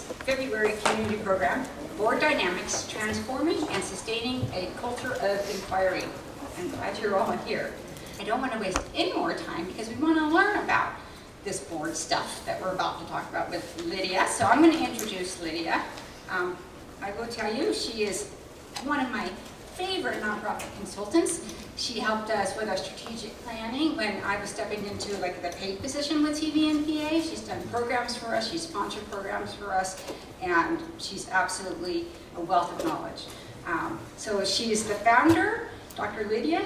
February community program, Board Dynamics, Transforming and Sustaining a Culture of Inquiry. I'm glad you're all here. I don't want to waste any more time because we want to learn about this board stuff that we're about to talk about with Lydia. So I'm going to introduce Lydia. I will tell you, she is one of my favorite nonprofit consultants. She helped us with our strategic planning when I was stepping into like the paid position with TVNPA. She's done programs for us, she's sponsored programs for us, and she's absolutely a wealth of knowledge. So she's the founder, Dr. Lydia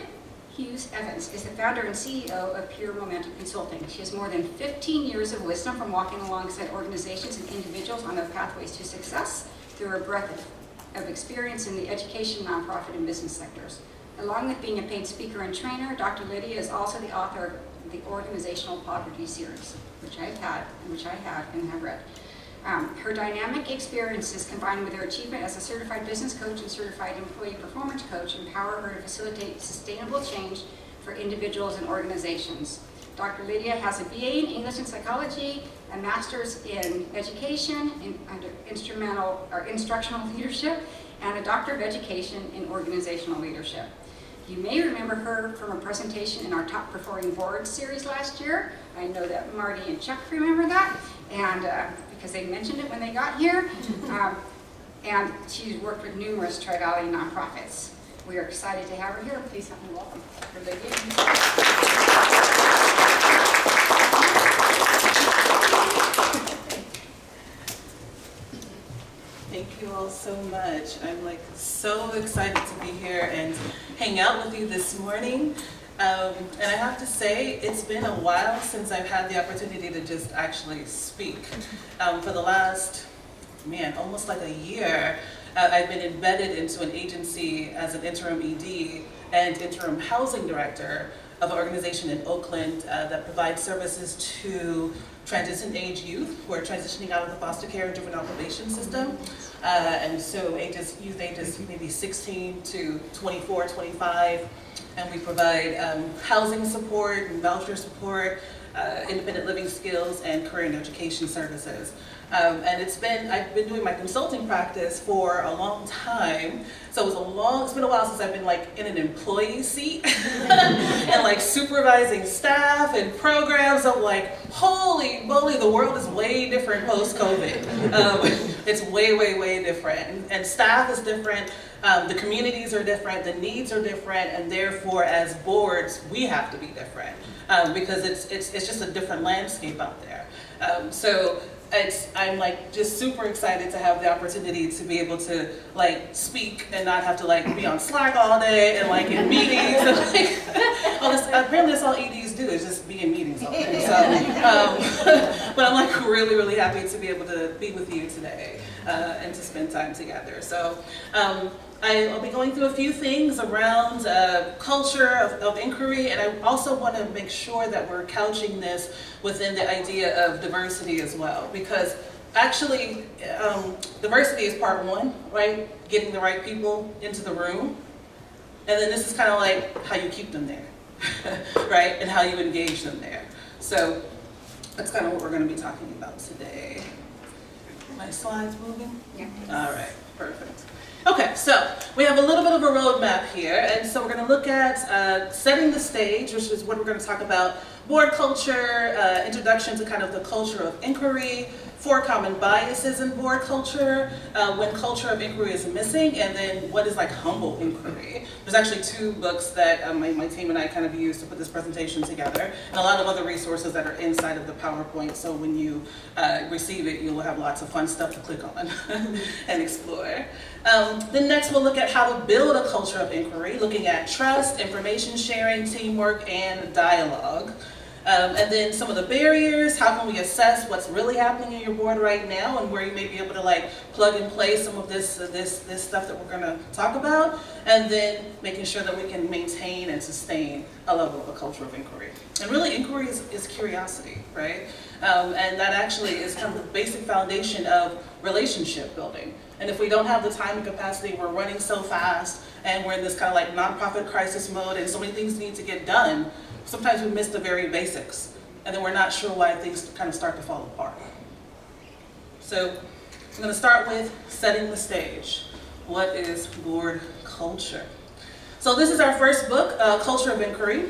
Hughes-Evans is the founder and CEO of Pure Momentum Consulting. She has more than 15 years of wisdom from walking alongside organizations and individuals on their pathways to success through her breadth of experience in the education, nonprofit, and business sectors. Along with being a paid speaker and trainer, Dr. Lydia is also the author of the Organizational Poverty series, which I have and have read. Her dynamic experiences combined with her achievement as a certified business coach and certified employee performance coach empower her to facilitate sustainable change for individuals and organizations. Dr. Lydia has a BA in English and Psychology, a master's in education, under instructional leadership, and a doctor of education in organizational leadership. You may remember her from a presentation in our Top Performing Boards series last year. I know that Marty and Chuck remember that, and because they mentioned it when they got here. And she's worked with numerous Tri-Valley nonprofits. We are excited to have her here. Please help me welcome Dr. Lydia. Thank you all so much. I'm like so excited to be here and hang out with you this morning. And I have to say, it's been a while since I've had the opportunity to just actually speak. For the last, almost like a year, I've been embedded into an agency as an interim ED and interim housing director of an organization in Oakland that provides services to transition age youth who are transitioning out of the foster care and juvenile probation system. And so youth ages maybe 16 to 24, 25. And we provide housing support and voucher support, independent living skills, and career and education services. And I've been doing my consulting practice for a long time. So it's been a while since I've been like in an employee seat and like supervising staff and programs. I'm like, holy moly, the world is way different post-COVID. It's way, way, way different. And staff is different. The communities are different, the needs are different, and therefore as boards, we have to be different because it's just a different landscape out there. So I'm like just super excited to have the opportunity to be able to like speak and not have to like be on Slack all day and like in meetings and like apparently that's all EDs do is just be in meetings all day. So, but I'm like really, really happy to be able to be with you today and to spend time together. So I'll be going through a few things around culture of inquiry, and I also want to make sure that we're couching this within the idea of diversity as well, because actually diversity is part one, right? Getting the right people into the room, and then this is kind of like how you keep them there, right? And how you engage them there. So that's kind of what we're going to be talking about today. My slides moving? Yeah. All right, perfect. Okay, so we have a little bit of a roadmap here, and so we're going to look at setting the stage, which is what we're going to talk about, board culture, introduction to kind of the culture of inquiry, 4 common biases in board culture, when culture of inquiry is missing, and then what is like humble inquiry. There's actually 2 books that my team and I kind of used to put this presentation together, and a lot of other resources that are inside of the PowerPoint, so when you receive it, you'll have lots of fun stuff to click on and explore. Then next we'll look at how to build a culture of inquiry, looking at trust, information sharing, teamwork, and dialogue. And then some of the barriers, how can we assess what's really happening in your board right now and where you may be able to like plug and play some of this stuff that we're going to talk about, and then making sure that we can maintain and sustain a level of a culture of inquiry. And really inquiry is curiosity, right? And that actually is kind of the basic foundation of relationship building. And if we don't have the time and capacity, we're running so fast and we're in this kind of like nonprofit crisis mode and so many things need to get done, sometimes we miss the very basics, and then we're not sure why things kind of start to fall apart. So I'm going to start with setting the stage. What is board culture? So this is our first book, Culture of Inquiry.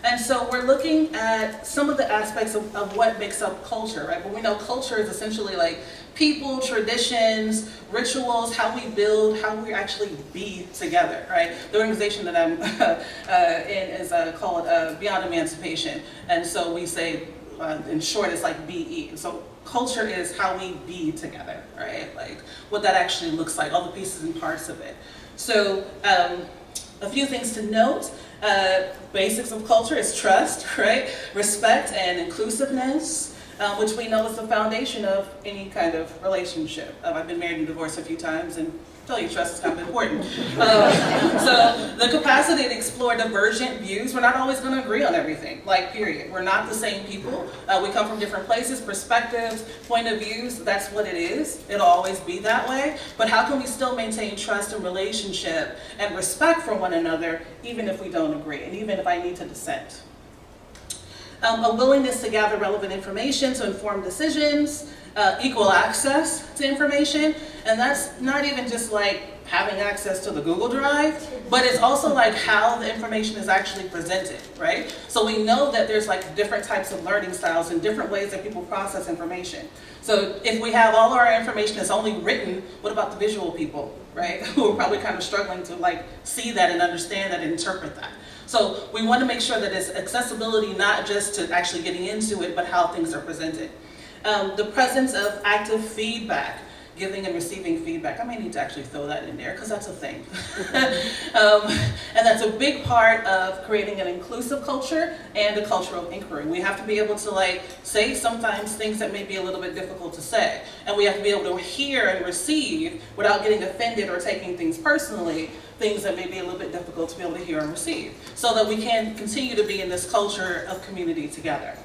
And so we're looking at some of the aspects of what makes up culture, right? But we know culture is essentially like people, traditions, rituals, how we build, how we actually be together, right? The organization that I'm in is called Beyond Emancipation. And so we say, in short, it's like BE. So culture is how we be together, right? Like what that actually looks like, all the pieces and parts of it. So a few things to note. Basics of culture is trust, right? Respect and inclusiveness, which we know is the foundation of any kind of relationship. I've been married and divorced a few times, and I tell you, trust is kind of important. So the capacity to explore divergent views. We're not always going to agree on everything, like period. We're not the same people. We come from different places, perspectives, point of views. That's what it is. It'll always be that way. But how can we still maintain trust and relationship and respect for one another, even if we don't agree, and even if I need to dissent? A willingness to gather relevant information to inform decisions, equal access to information, and that's not even just like having access to the Google Drive, but it's also like how the information is actually presented, right? So we know that there's like different types of learning styles and different ways that people process information. So if we have all our information that's only written, what about the visual people, right? Who are probably kind of struggling to like see that and understand that and interpret that. So we want to make sure that it's accessibility, not just to actually getting into it, but how things are presented. The presence of active feedback, giving and receiving feedback. I may need to actually throw that in there because that's a thing. And that's a big part of creating an inclusive culture and a culture of inquiry. We have to be able to like say sometimes things that may be a little bit difficult to say. And we have to be able to hear and receive without getting offended or taking things personally, things that may be a little bit difficult to be able to hear and receive, so that we can continue to be in this culture of community together,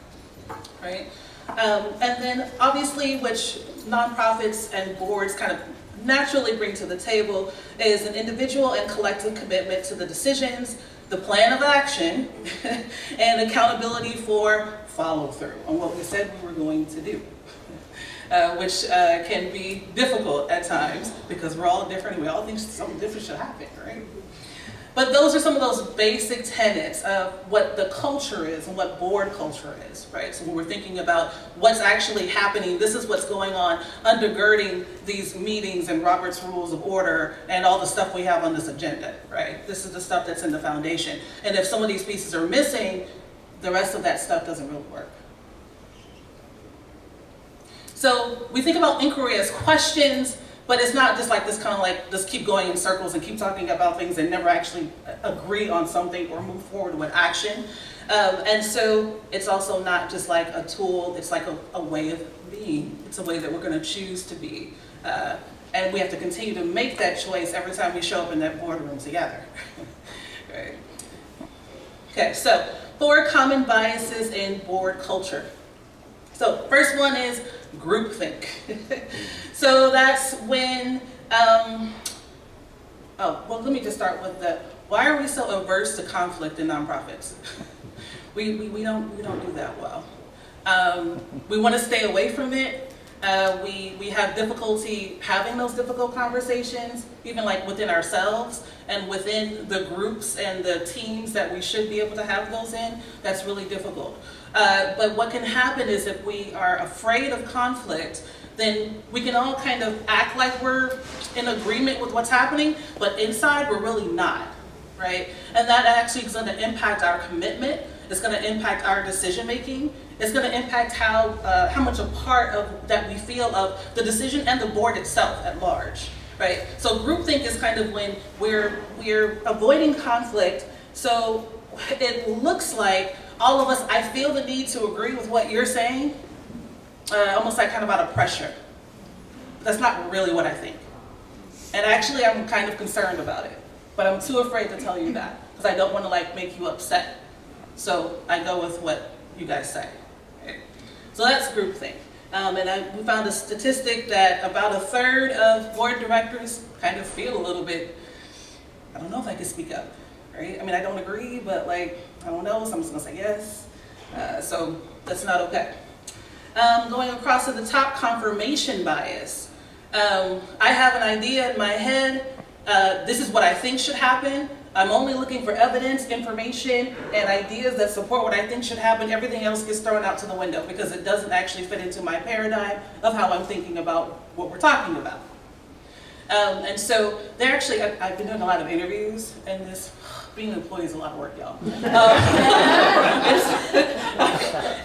right? And then obviously, which nonprofits and boards kind of naturally bring to the table, is an individual and collective commitment to the decisions, the plan of action, and accountability for follow through on what we said we were going to do. Which can be difficult at times because we're all different and we all think something different should happen, right? But those are some of those basic tenets of what the culture is and what board culture is, right? So when we're thinking about what's actually happening, this is what's going on undergirding these meetings and Robert's Rules of Order and all the stuff we have on this agenda, right? This is the stuff that's in the foundation. And if some of these pieces are missing, the rest of that stuff doesn't really work. So we think about inquiry as questions, but it's not just like this kind of like, just keep going in circles and keep talking about things and never actually agree on something or move forward with action. And so it's also not just like a tool, it's like a way of being. It's a way that we're going to choose to be. And we have to continue to make that choice every time we show up in that boardroom together. Right. Okay, so 4 common biases in board culture. So first one is groupthink. So that's when, let me just start with why are we so averse to conflict in nonprofits? we don't do that well. We want to stay away from it. We have difficulty having those difficult conversations, even like within ourselves and within the groups and the teams that we should be able to have those in. That's really difficult. But what can happen is if we are afraid of conflict, then we can all kind of act like we're in agreement with what's happening, but inside we're really not, right? And that actually is going to impact our commitment. It's going to impact our decision making. It's going to impact how much a part of that we feel of the decision and the board itself at large, right? So groupthink is kind of when we're avoiding conflict. So it looks like all of us, I feel the need to agree with what you're saying, almost like kind of out of pressure. That's not really what I think. And actually, I'm kind of concerned about it, but I'm too afraid to tell you that because I don't want to like make you upset. So I go with what you guys say. Okay? So that's groupthink. We found a statistic that about 1/3 of board directors kind of feel a little bit, I don't know if I can speak up, right? I mean, I don't agree, but like, I don't know, so I'm just gonna say yes. So that's not okay. Going across to the top, confirmation bias. I have an idea in my head. This is what I think should happen. I'm only looking for evidence, information, and ideas that support what I think should happen. Everything else gets thrown out to the window because it doesn't actually fit into my paradigm of how I'm thinking about what we're talking about. And so they're actually, I've been doing a lot of interviews, and this, being an employee is a lot of work, y'all.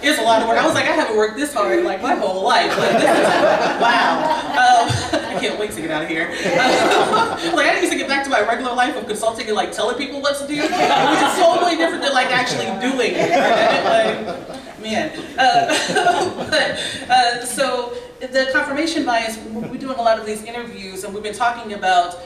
It's a lot of work. I was like, I haven't worked this hard like my whole life. Like, this is, wow. I can't wait to get out of here. Like, I need to get back to my regular life of consulting and like telling people what to do, which is totally different than like actually doing it. Right? Like, man. So the confirmation bias, we're doing a lot of these interviews, and we've been talking about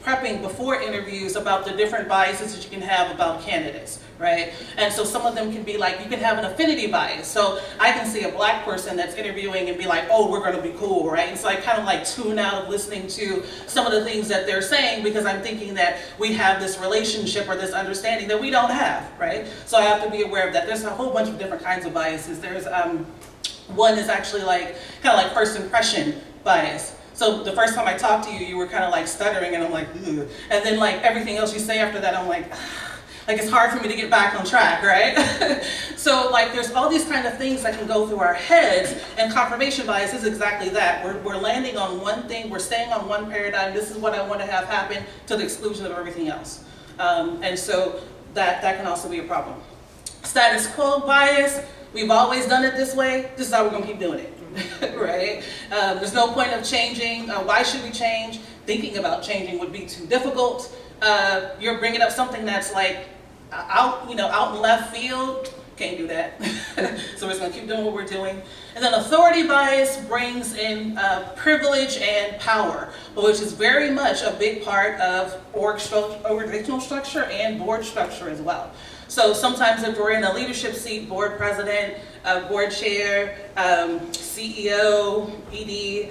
prepping before interviews about the different biases that you can have about candidates, right? And so some of them can be like, you can have an affinity bias. So I can see a black person that's interviewing and be like, oh, we're going to be cool, right? And so I kind of like tune out of listening to some of the things that they're saying because I'm thinking that we have this relationship or this understanding that we don't have, right? So I have to be aware of that. There's a whole bunch of different kinds of biases. There's one is actually like kind of like first impression bias. So the first time I talked to you, you were kind of like stuttering, and I'm like, ugh. And then like everything else you say after that, I'm like it's hard for me to get back on track, right? So like there's all these kind of things that can go through our heads, and confirmation bias is exactly that. We're landing on one thing, we're staying on one paradigm. This is what I want to have happen to the exclusion of everything else. And so that can also be a problem. Status quo bias. We've always done it this way. This is how we're going to keep doing it, right? There's no point of changing. Why should we change? Thinking about changing would be too difficult. You're bringing up something that's like out in left field. Can't do that. So we're just going to keep doing what we're doing. And then authority bias brings in privilege and power, which is very much a big part of organizational structure and board structure as well. So sometimes if we're in a leadership seat, board president, board chair, CEO, ED,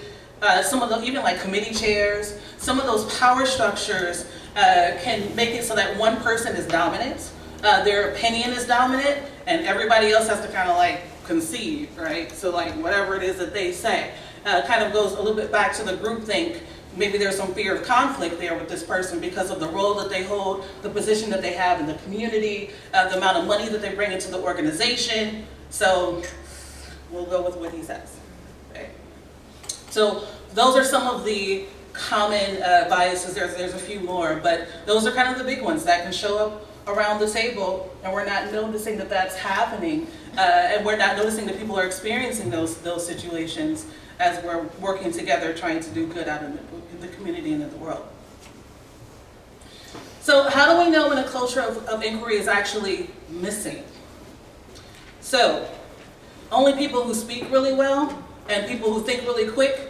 some of those, even like committee chairs, some of those power structures can make it so that one person is dominant, their opinion is dominant, and everybody else has to kind of like concede, right? So like whatever it is that they say kind of goes a little bit back to the groupthink. Maybe there's some fear of conflict there with this person because of the role that they hold, the position that they have in the community, the amount of money that they bring into the organization. So we'll go with what he says. Okay. So those are some of the common biases. There's a few more, but those are kind of the big ones that can show up around the table, and we're not noticing that that's happening, and we're not noticing that people are experiencing those situations as we're working together trying to do good out in the community and in the world. So how do we know when a culture of inquiry is actually missing? So only people who speak really well and people who think really quick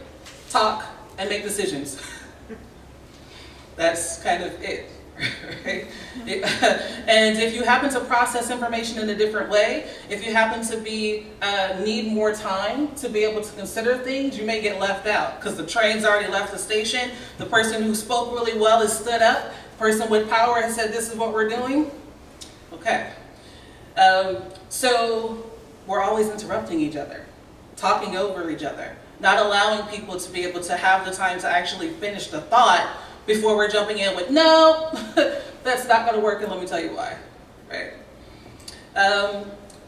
talk and make decisions. That's kind of it. Right? And if you happen to process information in a different way, if you happen to need more time to be able to consider things, you may get left out because the train's already left the station. The person who spoke really well has stood up. The person with power has said, this is what we're doing. Okay. So we're always interrupting each other, talking over each other, not allowing people to be able to have the time to actually finish the thought before we're jumping in with, no, that's not going to work, and let me tell you why, right?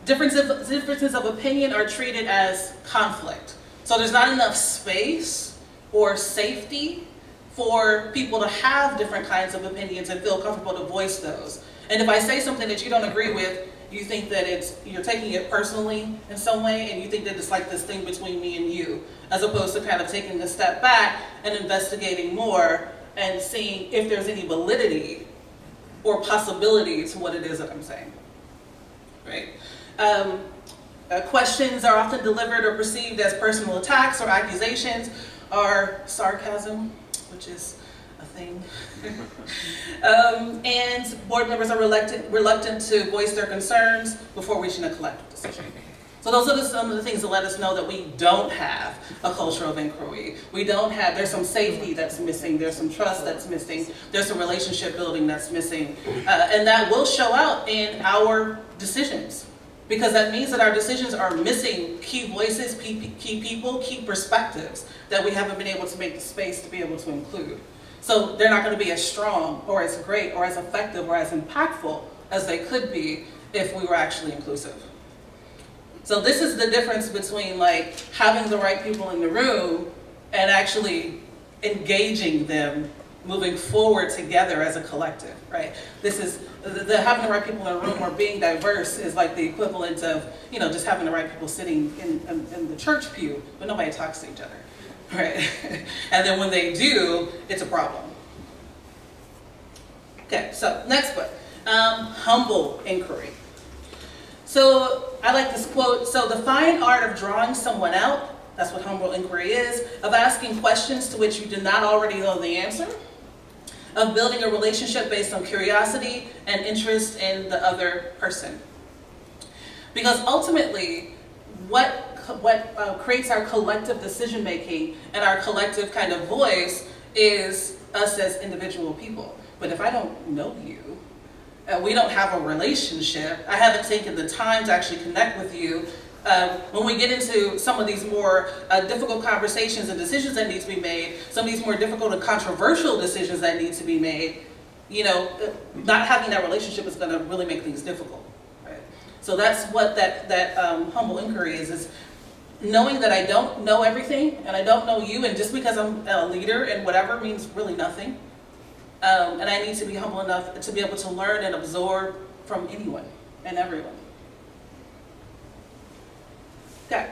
Differences of opinion are treated as conflict. So there's not enough space or safety for people to have different kinds of opinions and feel comfortable to voice those. And if I say something that you don't agree with, you think that you're taking it personally in some way, and you think that it's like this thing between me and you, as opposed to kind of taking a step back and investigating more and seeing if there's any validity or possibility to what it is that I'm saying, right? Questions are often delivered or perceived as personal attacks or accusations or sarcasm, which is a thing. And board members are reluctant to voice their concerns before reaching a collective decision. So those are some of the things that let us know that we don't have a culture of inquiry. There's some safety that's missing, there's some trust that's missing, there's some relationship building that's missing, and that will show out in our decisions. because that means that our decisions are missing key voices, key people, key perspectives that we haven't been able to make the space to be able to include. So they're not going to be as strong or as great or as effective or as impactful as they could be if we were actually inclusive. So this is the difference between like having the right people in the room and actually engaging them, moving forward together as a collective, right? This is the having the right people in the room or being diverse is like the equivalent of, you know, just having the right people sitting in the church pew, but nobody talks to each other, right? And then when they do, it's a problem. Okay, so next book, Humble Inquiry. So I like this quote, so the fine art of drawing someone out, that's what humble inquiry is, of asking questions to which you do not already know the answer, of building a relationship based on curiosity and interest in the other person. Because ultimately, what creates our collective decision making and our collective kind of voice is us as individual people. But if I don't know you, we don't have a relationship, I haven't taken the time to actually connect with you, when we get into some of these more difficult conversations and decisions that need to be made, some of these more difficult and controversial decisions that need to be made, you know, not having that relationship is going to really make things difficult. Right? So that's what that humble inquiry is knowing that I don't know everything and I don't know you, and just because I'm a leader and whatever means really nothing. And I need to be humble enough to be able to learn and absorb from anyone and everyone. Okay,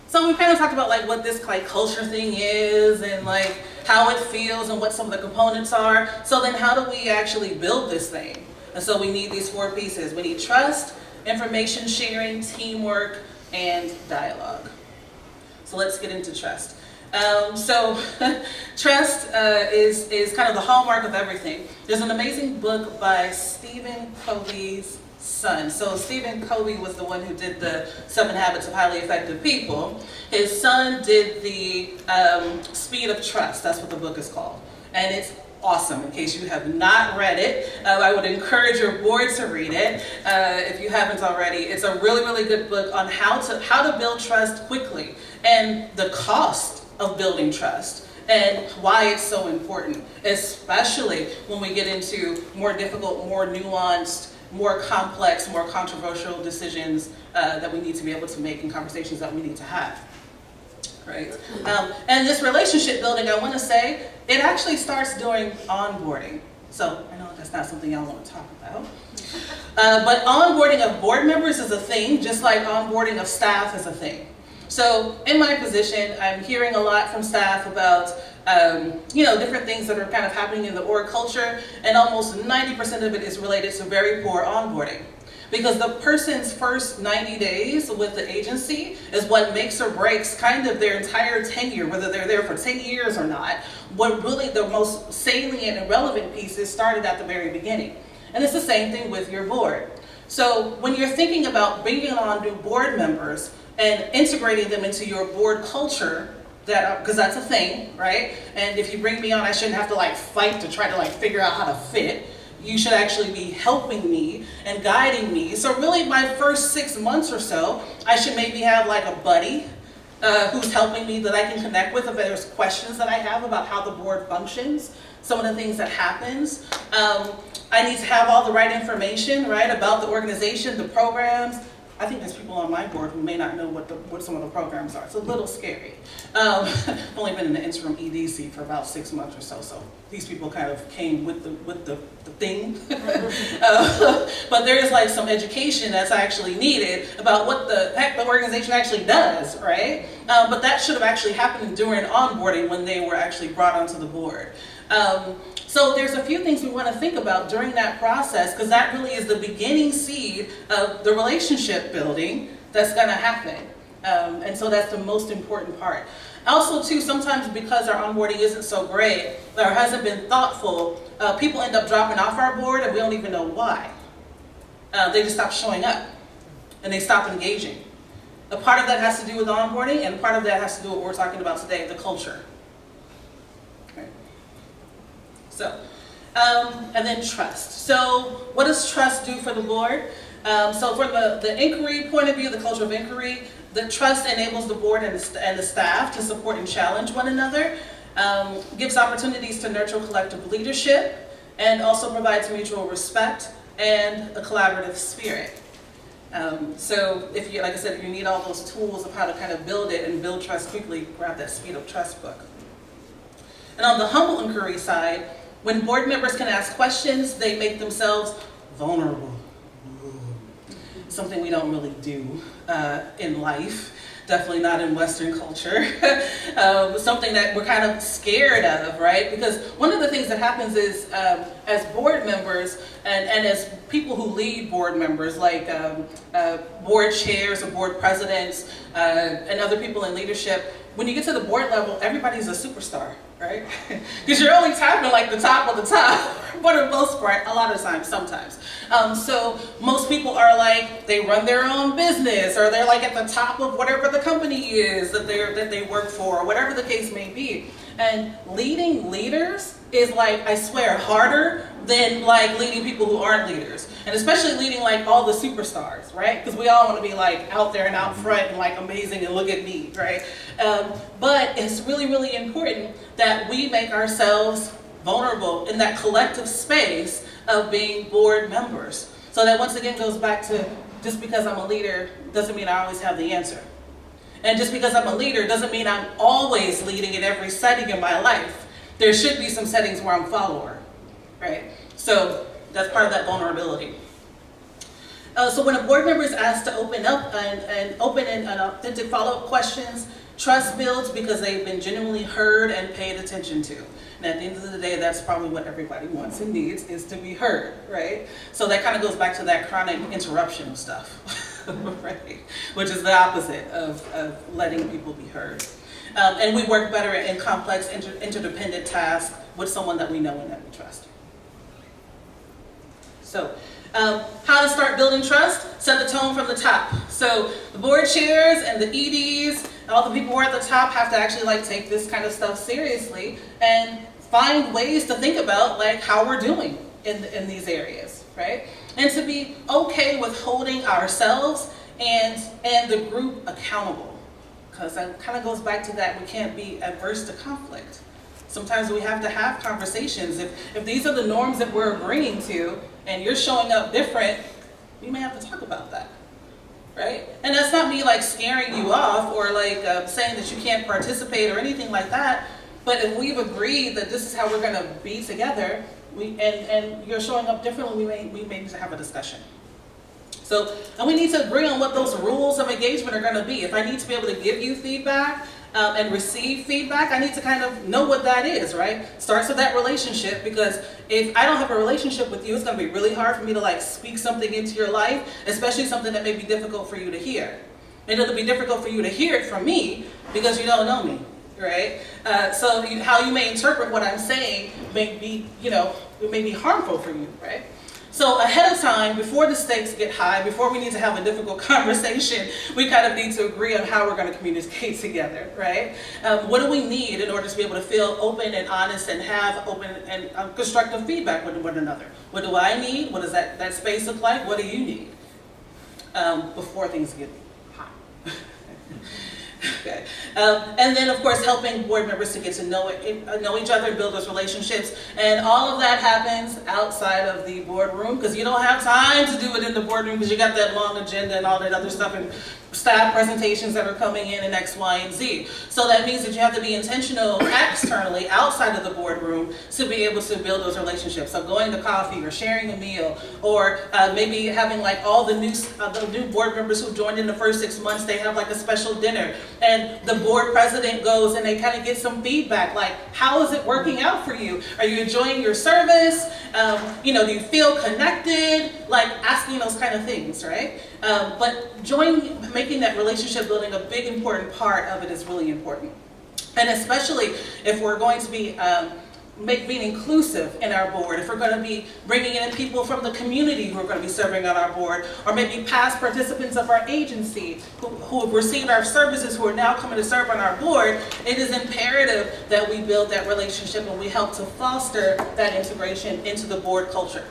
so we kind of talked about like what this like culture thing is and like how it feels and what some of the components are. So then how do we actually build this thing? And so we need these 4 pieces. We need trust, information sharing, teamwork, and dialogue. So let's get into trust. Trust is kind of the hallmark of everything. There's an amazing book by Stephen Covey's son. So Stephen Covey was the one who did the 7 Habits of Highly Effective People. His son did the Speed of Trust. That's what the book is called. And it's awesome. In case you have not read it, I would encourage your board to read it if you haven't already. It's a really, really good book on how to build trust quickly and the cost of building trust and why it's so important, especially when we get into more difficult, more nuanced, more complex, more controversial decisions that we need to be able to make and conversations that we need to have, right? And this relationship building, I want to say, it actually starts during onboarding. So I know that's not something y'all want to talk about. But onboarding of board members is a thing, just like onboarding of staff is a thing. So in my position, I'm hearing a lot from staff about different things that are kind of happening in the org culture, and almost 90% of it is related to very poor onboarding. Because the person's first 90 days with the agency is what makes or breaks kind of their entire tenure, whether they're there for 10 years or not. What really the most salient and relevant pieces started at the very beginning. And it's the same thing with your board. So when you're thinking about bringing on new board members and integrating them into your board culture, because that's a thing, right? And if you bring me on, I shouldn't have to like fight to try to like figure out how to fit. You should actually be helping me and guiding me. So really my first 6 months or so, I should maybe have like a buddy who's helping me that I can connect with if there's questions that I have about how the board functions, some of the things that happens. I need to have all the right information, right, about the organization, the programs. I think there's people on my board who may not know what some of the programs are. It's a little scary. I've only been in the interim ED seat for about 6 months or so, so these people kind of came with the thing. But there is like some education that's actually needed about what the heck the organization actually does, right? But that should have actually happened during onboarding when they were actually brought onto the board. So there's a few things we want to think about during that process, because that really is the beginning seed of the relationship building that's going to happen. And so that's the most important part. Also, too, sometimes because our onboarding isn't so great, or hasn't been thoughtful, people end up dropping off our board and we don't even know why. They just stop showing up and they stop engaging. A part of that has to do with onboarding, and part of that has to do with what we're talking about today, the culture. So, and then trust. So what does trust do for the board? So from the inquiry point of view, the culture of inquiry, the trust enables the board and the staff to support and challenge one another, gives opportunities to nurture collective leadership, and also provides mutual respect and a collaborative spirit. So if you, like I said, if you need all those tools of how to kind of build it and build trust quickly, grab that Speed of Trust book. And on the humble inquiry side, when board members can ask questions, they make themselves vulnerable. Something we don't really do in life. Definitely not in Western culture. Something that we're kind of scared of, right? Because one of the things that happens is, as board members and as people who lead board members, like board chairs or board presidents and other people in leadership, when you get to the board level, everybody's a superstar, right? Because you're only tapping like the top of the top, for the most part, a lot of times, sometimes. So most people are like, they run their own business, or they're like at the top of whatever the company is that they work for, or whatever the case may be. And leading leaders is, like, I swear, harder than like leading people who aren't leaders. And especially leading like all the superstars, right? Because we all want to be like out there and out front and like amazing and look at me, right? But it's really, really important that we make ourselves vulnerable in that collective space of being board members. So that once again goes back to, just because I'm a leader doesn't mean I always have the answer. And just because I'm a leader doesn't mean I'm always leading in every setting in my life. There should be some settings where I'm a follower, right? So that's part of that vulnerability. So when a board member is asked to open up and open and authentic follow-up questions, trust builds because they've been genuinely heard and paid attention to. And at the end of the day, that's probably what everybody wants and needs, is to be heard, right? So that kind of goes back to that chronic interruption stuff, right? Which is the opposite of letting people be heard. And we work better in complex interdependent tasks with someone that we know and that we trust. So, how to start building trust? Set the tone from the top. So the board chairs and the EDs, all the people who are at the top have to actually like take this kind of stuff seriously and find ways to think about like how we're doing in these areas, right? And to be okay with holding ourselves and the group accountable. Because that kind of goes back to that we can't be adverse to conflict. Sometimes we have to have conversations. If these are the norms that we're agreeing to, and you're showing up different, we may have to talk about that, right? And that's not me like scaring you off or like saying that you can't participate or anything like that. But if we've agreed that this is how we're going to be together, and you're showing up differently, we may need to have a discussion. So, and we need to agree on what those rules of engagement are going to be. If I need to be able to give you feedback and receive feedback, I need to kind of know what that is, right? Starts with that relationship, because if I don't have a relationship with you, it's going to be really hard for me to like speak something into your life, especially something that may be difficult for you to hear. And it'll be difficult for you to hear it from me because you don't know me, right? So how you may interpret what I'm saying may be, it may be harmful for you, right? So ahead of time, before the stakes get high, before we need to have a difficult conversation, we kind of need to agree on how we're going to communicate together, right? What do we need in order to be able to feel open and honest and have open and constructive feedback with one another? What do I need? What does that space look like? What do you need before things get hot? Okay. And then, of course, helping board members to get to know each other and build those relationships. And all of that happens outside of the boardroom, because you don't have time to do it in the boardroom because you got that long agenda and all that other stuff and staff presentations that are coming in and X, Y, and Z. So that means that you have to be intentional externally, outside of the boardroom, to be able to build those relationships. So going to coffee or sharing a meal, or maybe having like all the new board members who joined in the first 6 months, they have like a special dinner. And the board president goes and they kind of get some feedback, like, how is it working out for you? Are you enjoying your service? Do you feel connected? Like asking those kind of things, right? But making that relationship building a big important part of it is really important. And especially if we're going to be being inclusive in our board, if we're going to be bringing in people from the community who are going to be serving on our board, or maybe past participants of our agency who have received our services who are now coming to serve on our board, it is imperative that we build that relationship and we help to foster that integration into the board culture.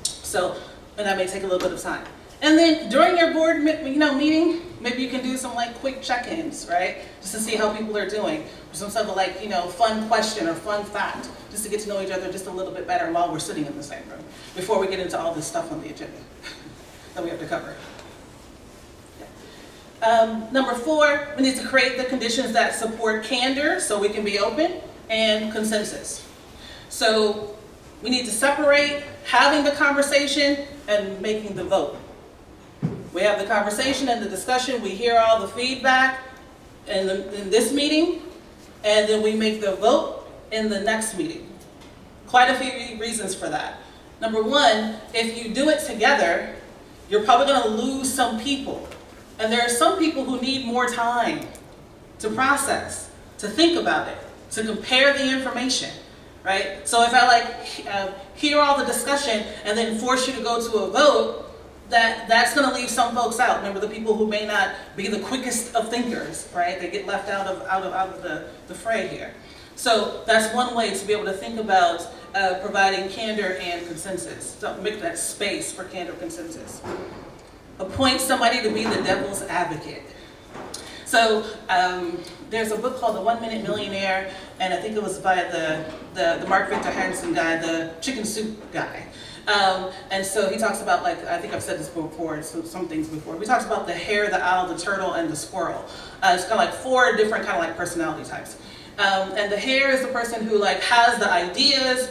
So, and that may take a little bit of time. And then during your board meeting, maybe you can do some like quick check-ins, right? Just to see how people are doing. Or some sort of like, fun question or fun fact, just to get to know each other just a little bit better while we're sitting in the same room, before we get into all this stuff on the agenda that we have to cover. Number 4, we need to create the conditions that support candor so we can be open, and consensus. So we need to separate having the conversation and making the vote. We have the conversation and the discussion, we hear all the feedback in this meeting, and then we make the vote in the next meeting. Quite a few reasons for that. Number 1, if you do it together, you're probably going to lose some people. And there are some people who need more time to process, to think about it, to compare the information, right? So if I hear all the discussion and then force you to go to a vote, that's going to leave some folks out. Remember, the people who may not be the quickest of thinkers, right? They get left out of the fray here. So that's one way to be able to think about providing candor and consensus. So make that space for candor consensus. Appoint somebody to be the devil's advocate. So there's a book called The 1 Minute Millionaire, and I think it was by the Mark Victor Hansen guy, the chicken soup guy. And so he talks about, I think I've said this before, some things before. He talks about the hare, the owl, the turtle, and the squirrel. It's kind of like 4 different kind of like personality types. And the hare is the person who has the ideas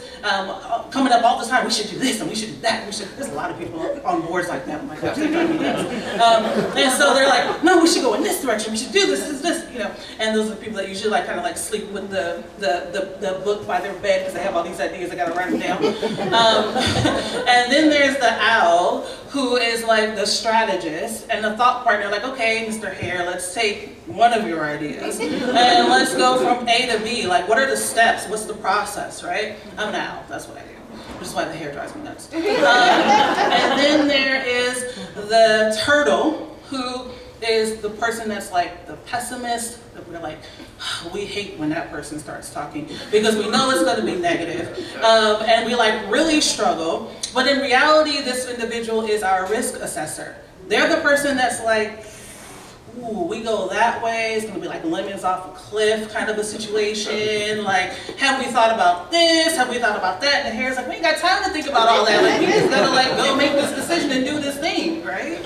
coming up all the time. We should do this and we should do that. There's a lot of people on boards like that. Oh my gosh, they drive me nuts. And so they're like, no, we should go in this direction. We should do this. And those are the people that usually kind of sleep with the book by their bed because they have all these ideas. I got to write them down. And then there's the owl, who is the strategist and the thought partner. Okay, Mr. Hare, let's take one of your ideas and let's go from A to B. What are the steps? What's the process, right? I'm an owl. That's what I do. Which is why the hair drives me nuts. And then there is the turtle, who is the person that's the pessimist. We're we hate when that person starts talking because we know it's going to be negative. And we really struggle. But in reality, this individual is our risk assessor. They're the person that's ooh, we go that way, it's going to be lemons off a cliff kind of a situation. Have we thought about this? Have we thought about that? And the hare's we ain't got time to think about all that. We just got to go make this decision and do this thing, right?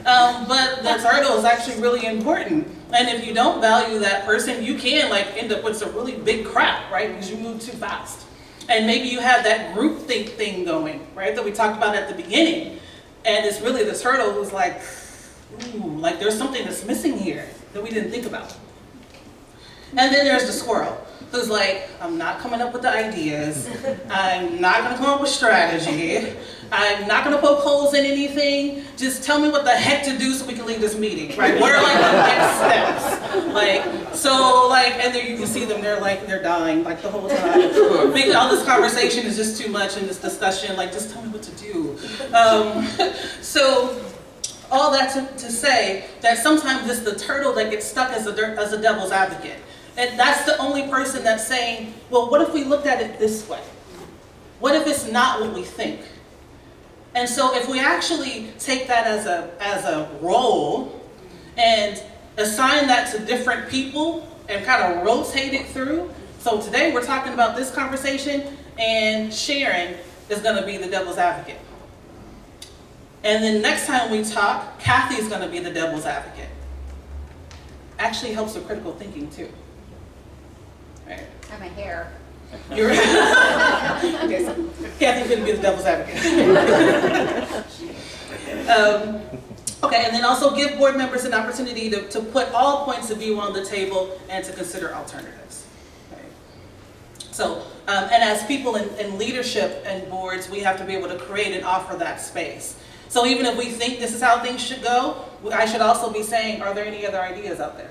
But the turtle is actually really important. And if you don't value that person, you can end up with some really big crap, right? Because you move too fast. And maybe you have that groupthink thing going, right? That we talked about at the beginning. And it's really the turtle who's ooh, there's something that's missing here that we didn't think about. And then there's the squirrel, who's I'm not coming up with the ideas. I'm not going to come up with strategy. I'm not going to poke holes in anything. Just tell me what the heck to do so we can leave this meeting, right? What are the next steps? And there you can see them, they're dying the whole time. All this conversation is just too much in this discussion, just tell me what to do. So all that to say that sometimes it's the turtle that gets stuck as a devil's advocate. And that's the only person that's saying, well, what if we looked at it this way? What if it's not what we think? And so if we actually take that as a role and assign that to different people and kind of rotate it through. So today we're talking about this conversation, and Sharon is going to be the devil's advocate. And then next time we talk, Kathy's going to be the devil's advocate. Actually helps with critical thinking too. Right. I'm a hare. You're okay, so Kathy's going to be the devil's advocate. Okay, and then also give board members an opportunity to put all points of view on the table and to consider alternatives. Okay. So, and as people in leadership and boards, we have to be able to create and offer that space. So even if we think this is how things should go, I should also be saying, are there any other ideas out there?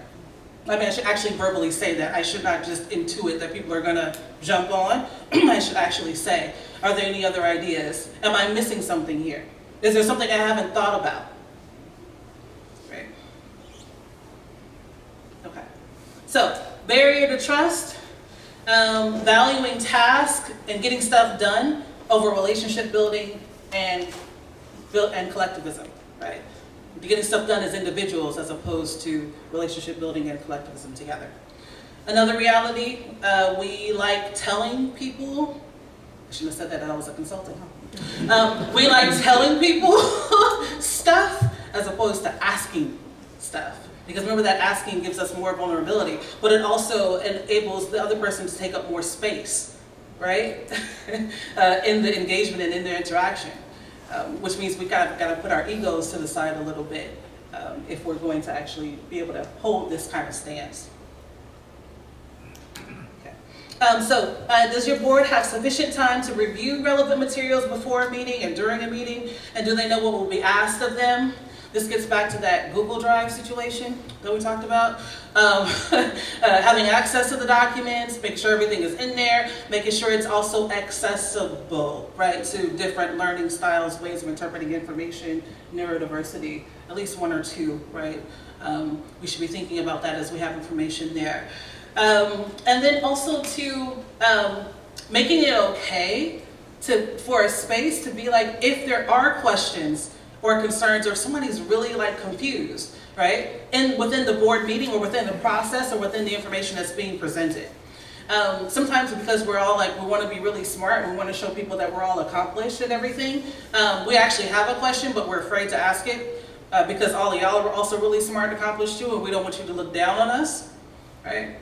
I should actually verbally say that. I should not just intuit that people are going to jump on. I should actually say, are there any other ideas? Am I missing something here? Is there something I haven't thought about? Right. Okay. So, barrier to trust, valuing task and getting stuff done over relationship building and collectivism, right? Getting stuff done as individuals as opposed to relationship building and collectivism together. Another reality, we like telling people, I shouldn't have said that I was a consultant, huh? We like telling people stuff as opposed to asking stuff. Because remember that asking gives us more vulnerability, but it also enables the other person to take up more space, right? In the engagement and in their interaction. Which means we got to put our egos to the side a little bit if we're going to actually be able to hold this kind of stance. Okay. Does your board have sufficient time to review relevant materials before a meeting and during a meeting? And do they know what will be asked of them? This gets back to that Google Drive situation that we talked about. Having access to the documents, making sure everything is in there, making sure it's also accessible, right, to different learning styles, ways of interpreting information, neurodiversity, at least one or two, right? We should be thinking about that as we have information there. And then also to making it okay for a space to be like, if there are questions or concerns, or if somebody's really like confused, right? Within the board meeting or within the process or within the information that's being presented. Sometimes because we're all like, we want to be really smart and we want to show people that we're all accomplished and everything, we actually have a question, but we're afraid to ask it because all of y'all are also really smart and accomplished too, and we don't want you to look down on us, right?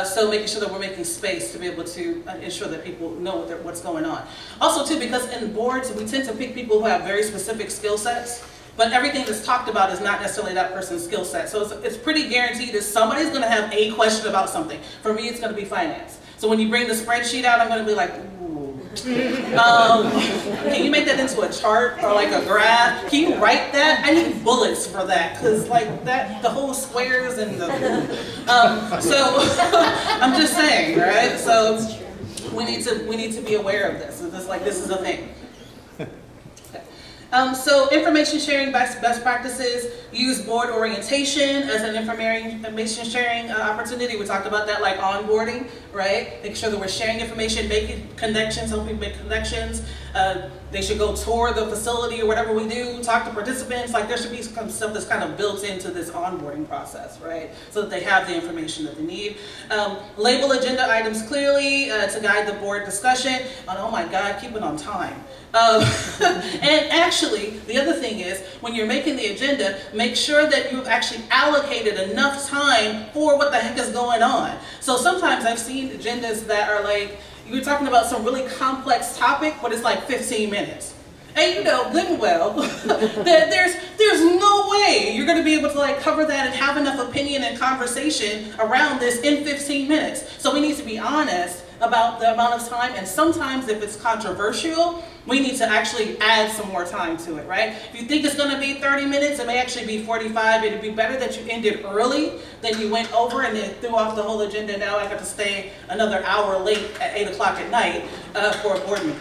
So making sure that we're making space to be able to ensure that people know what's going on. Also too, because in boards, we tend to pick people who have very specific skill sets, but everything that's talked about is not necessarily that person's skill set. So it's pretty guaranteed that somebody's gonna have a question about something. For me, it's gonna be finance. So when you bring the spreadsheet out, I'm gonna be like, ooh. Can you make that into a chart or like a graph? Can you write that? I need bullets for that, because like that, the whole squares and the, so I'm just saying, right? So we need to be aware of this. This is a thing. So information sharing best practices, use board orientation as an information sharing opportunity. We talked about that, like onboarding, right? Make sure that we're sharing information, making connections, helping make connections. They should go tour the facility or whatever we do, talk to participants. Like there should be some stuff that's kind of built into this onboarding process, right? So that they have the information that they need. Label agenda items clearly to guide the board discussion. And oh my God, keep it on time. And actually, the other thing is, when you're making the agenda, make sure that you've actually allocated enough time for what the heck is going on. So sometimes I've seen agendas that are like, you're talking about some really complex topic, but it's like 15 minutes. And you know good and well that there's no way you're going to be able to like cover that and have enough opinion and conversation around this in 15 minutes. So we need to be honest about the amount of time, and sometimes if it's controversial, we need to actually add some more time to it, right? If you think it's going to be 30 minutes, it may actually be 45. It'd be better that you ended early than you went over and then threw off the whole agenda. Now I got to stay another hour late at 8 o'clock at night for a board meeting.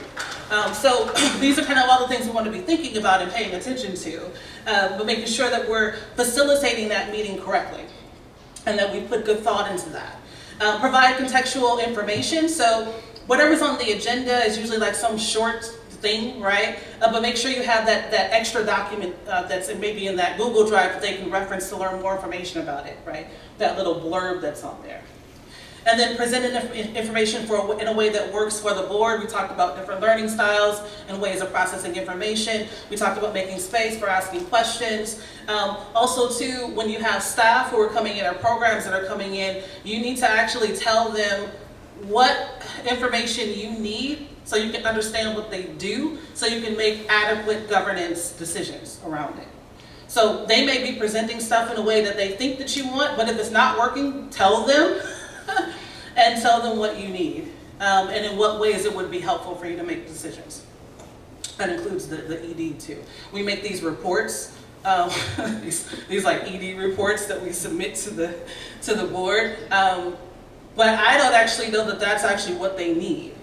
So these are kind of all the things we want to be thinking about and paying attention to, but making sure that we're facilitating that meeting correctly and that we put good thought into that. Provide contextual information. So whatever's on the agenda is usually like some short thing, right? But make sure you have that extra document that's maybe in that Google Drive that they can reference to learn more information about it, right? That little blurb that's on there. And then present information in a way that works for the board. We talked about different learning styles and ways of processing information. We talked about making space for asking questions. Also too, when you have staff who are coming in or programs that are coming in, you need to actually tell them what information you need so you can understand what they do, so you can make adequate governance decisions around it. So they may be presenting stuff in a way that they think that you want, but if it's not working, tell them. And tell them what you need and in what ways it would be helpful for you to make decisions. That includes the ED too. We make these reports, these like ED reports that we submit to the board, but I don't actually know that that's actually what they need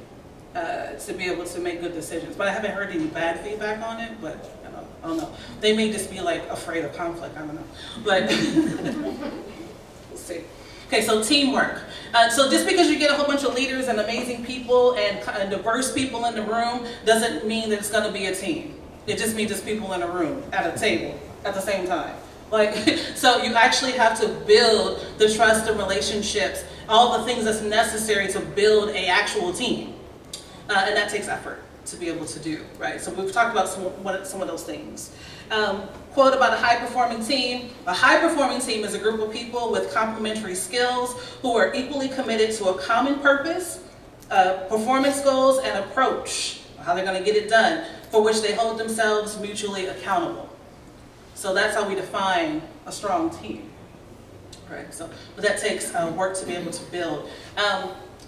to be able to make good decisions. But I haven't heard any bad feedback on it, but I don't know. They may just be like afraid of conflict, I don't know. But we'll see. Okay, so teamwork. So just because you get a whole bunch of leaders and amazing people and diverse people in the room doesn't mean that it's going to be a team. It just means it's people in a room at a table, at the same time. Like, so you actually have to build the trust and relationships, all the things that's necessary to build a actual team. And that takes effort to be able to do, right? So we've talked about some of those things. Quote about a high-performing team. A high-performing team is a group of people with complementary skills who are equally committed to a common purpose, performance goals, and approach, how they're going to get it done, for which they hold themselves mutually accountable. So that's how we define a strong team, right? So, but that takes work to be able to build.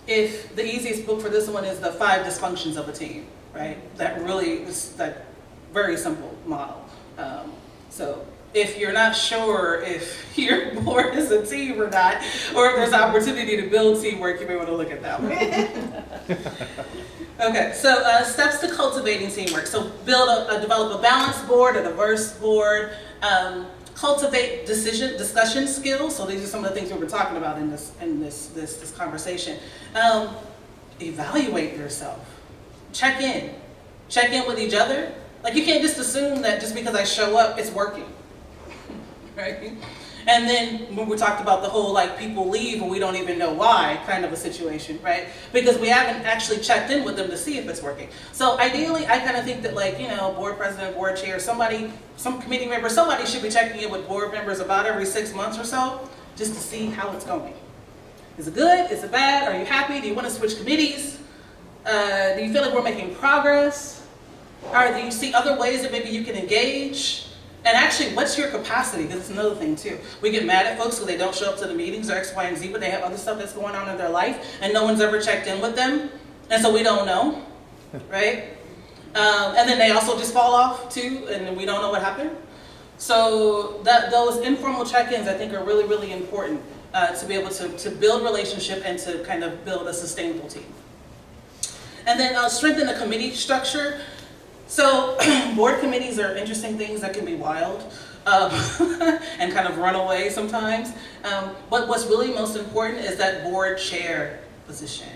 If the easiest book for this one is The 5 Dysfunctions of a Team, right? That really is that very simple model. So if you're not sure if your board is a team or not, or if there's opportunity to build teamwork, you may want to look at that one. Okay, so steps to cultivating teamwork. So develop a balanced board, a diverse board, cultivate discussion skills. So these are some of the things we've been talking about in this conversation. Evaluate yourself. Check in with each other. Like, you can't just assume that just because I show up, it's working, right? And then when we talked about the whole, like, people leave and we don't even know why kind of a situation, right? Because we haven't actually checked in with them to see if it's working. So ideally, I kind of think that, like, you know, board president, board chair, somebody, some committee member, somebody should be checking in with board members about every 6 months or so, just to see how it's going. Is it good? Is it bad? Are you happy? Do you want to switch committees? Do you feel like we're making progress? Or do you see other ways that maybe you can engage? And actually, what's your capacity? Because it's another thing too. We get mad at folks when they don't show up to the meetings or X, Y, and Z, but they have other stuff that's going on in their life, and no one's ever checked in with them, and so we don't know, right? And then they also just fall off too, and we don't know what happened. So those informal check-ins, I think, are really, really important to be able to build relationship and to kind of build a sustainable team. And then strengthen the committee structure. So board committees are interesting things that can be wild and kind of run away sometimes. But what's really most important is that board chair position.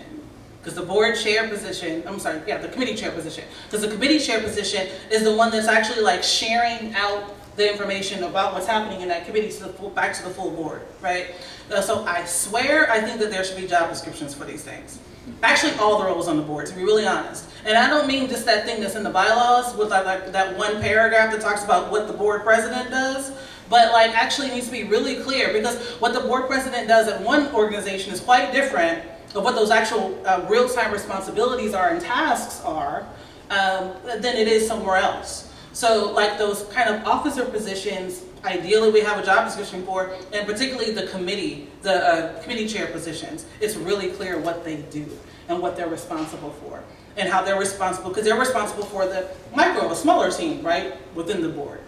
Because the board chair position, the committee chair position. Because the committee chair position is the one that's actually like sharing out the information about what's happening in that committee back to the full board, right? So I swear, I think that there should be job descriptions for these things. Actually, all the roles on the board, to be really honest. And I don't mean just that thing that's in the bylaws with like that one paragraph that talks about what the board president does, but like actually needs to be really clear, because what the board president does at one organization is quite different of what those actual real-time responsibilities are and tasks are than it is somewhere else. So like those kind of officer positions, ideally we have a job description for, and particularly the committee chair positions. It's really clear what they do and what they're responsible for and how they're responsible, because they're responsible for the a smaller team, right, within the board.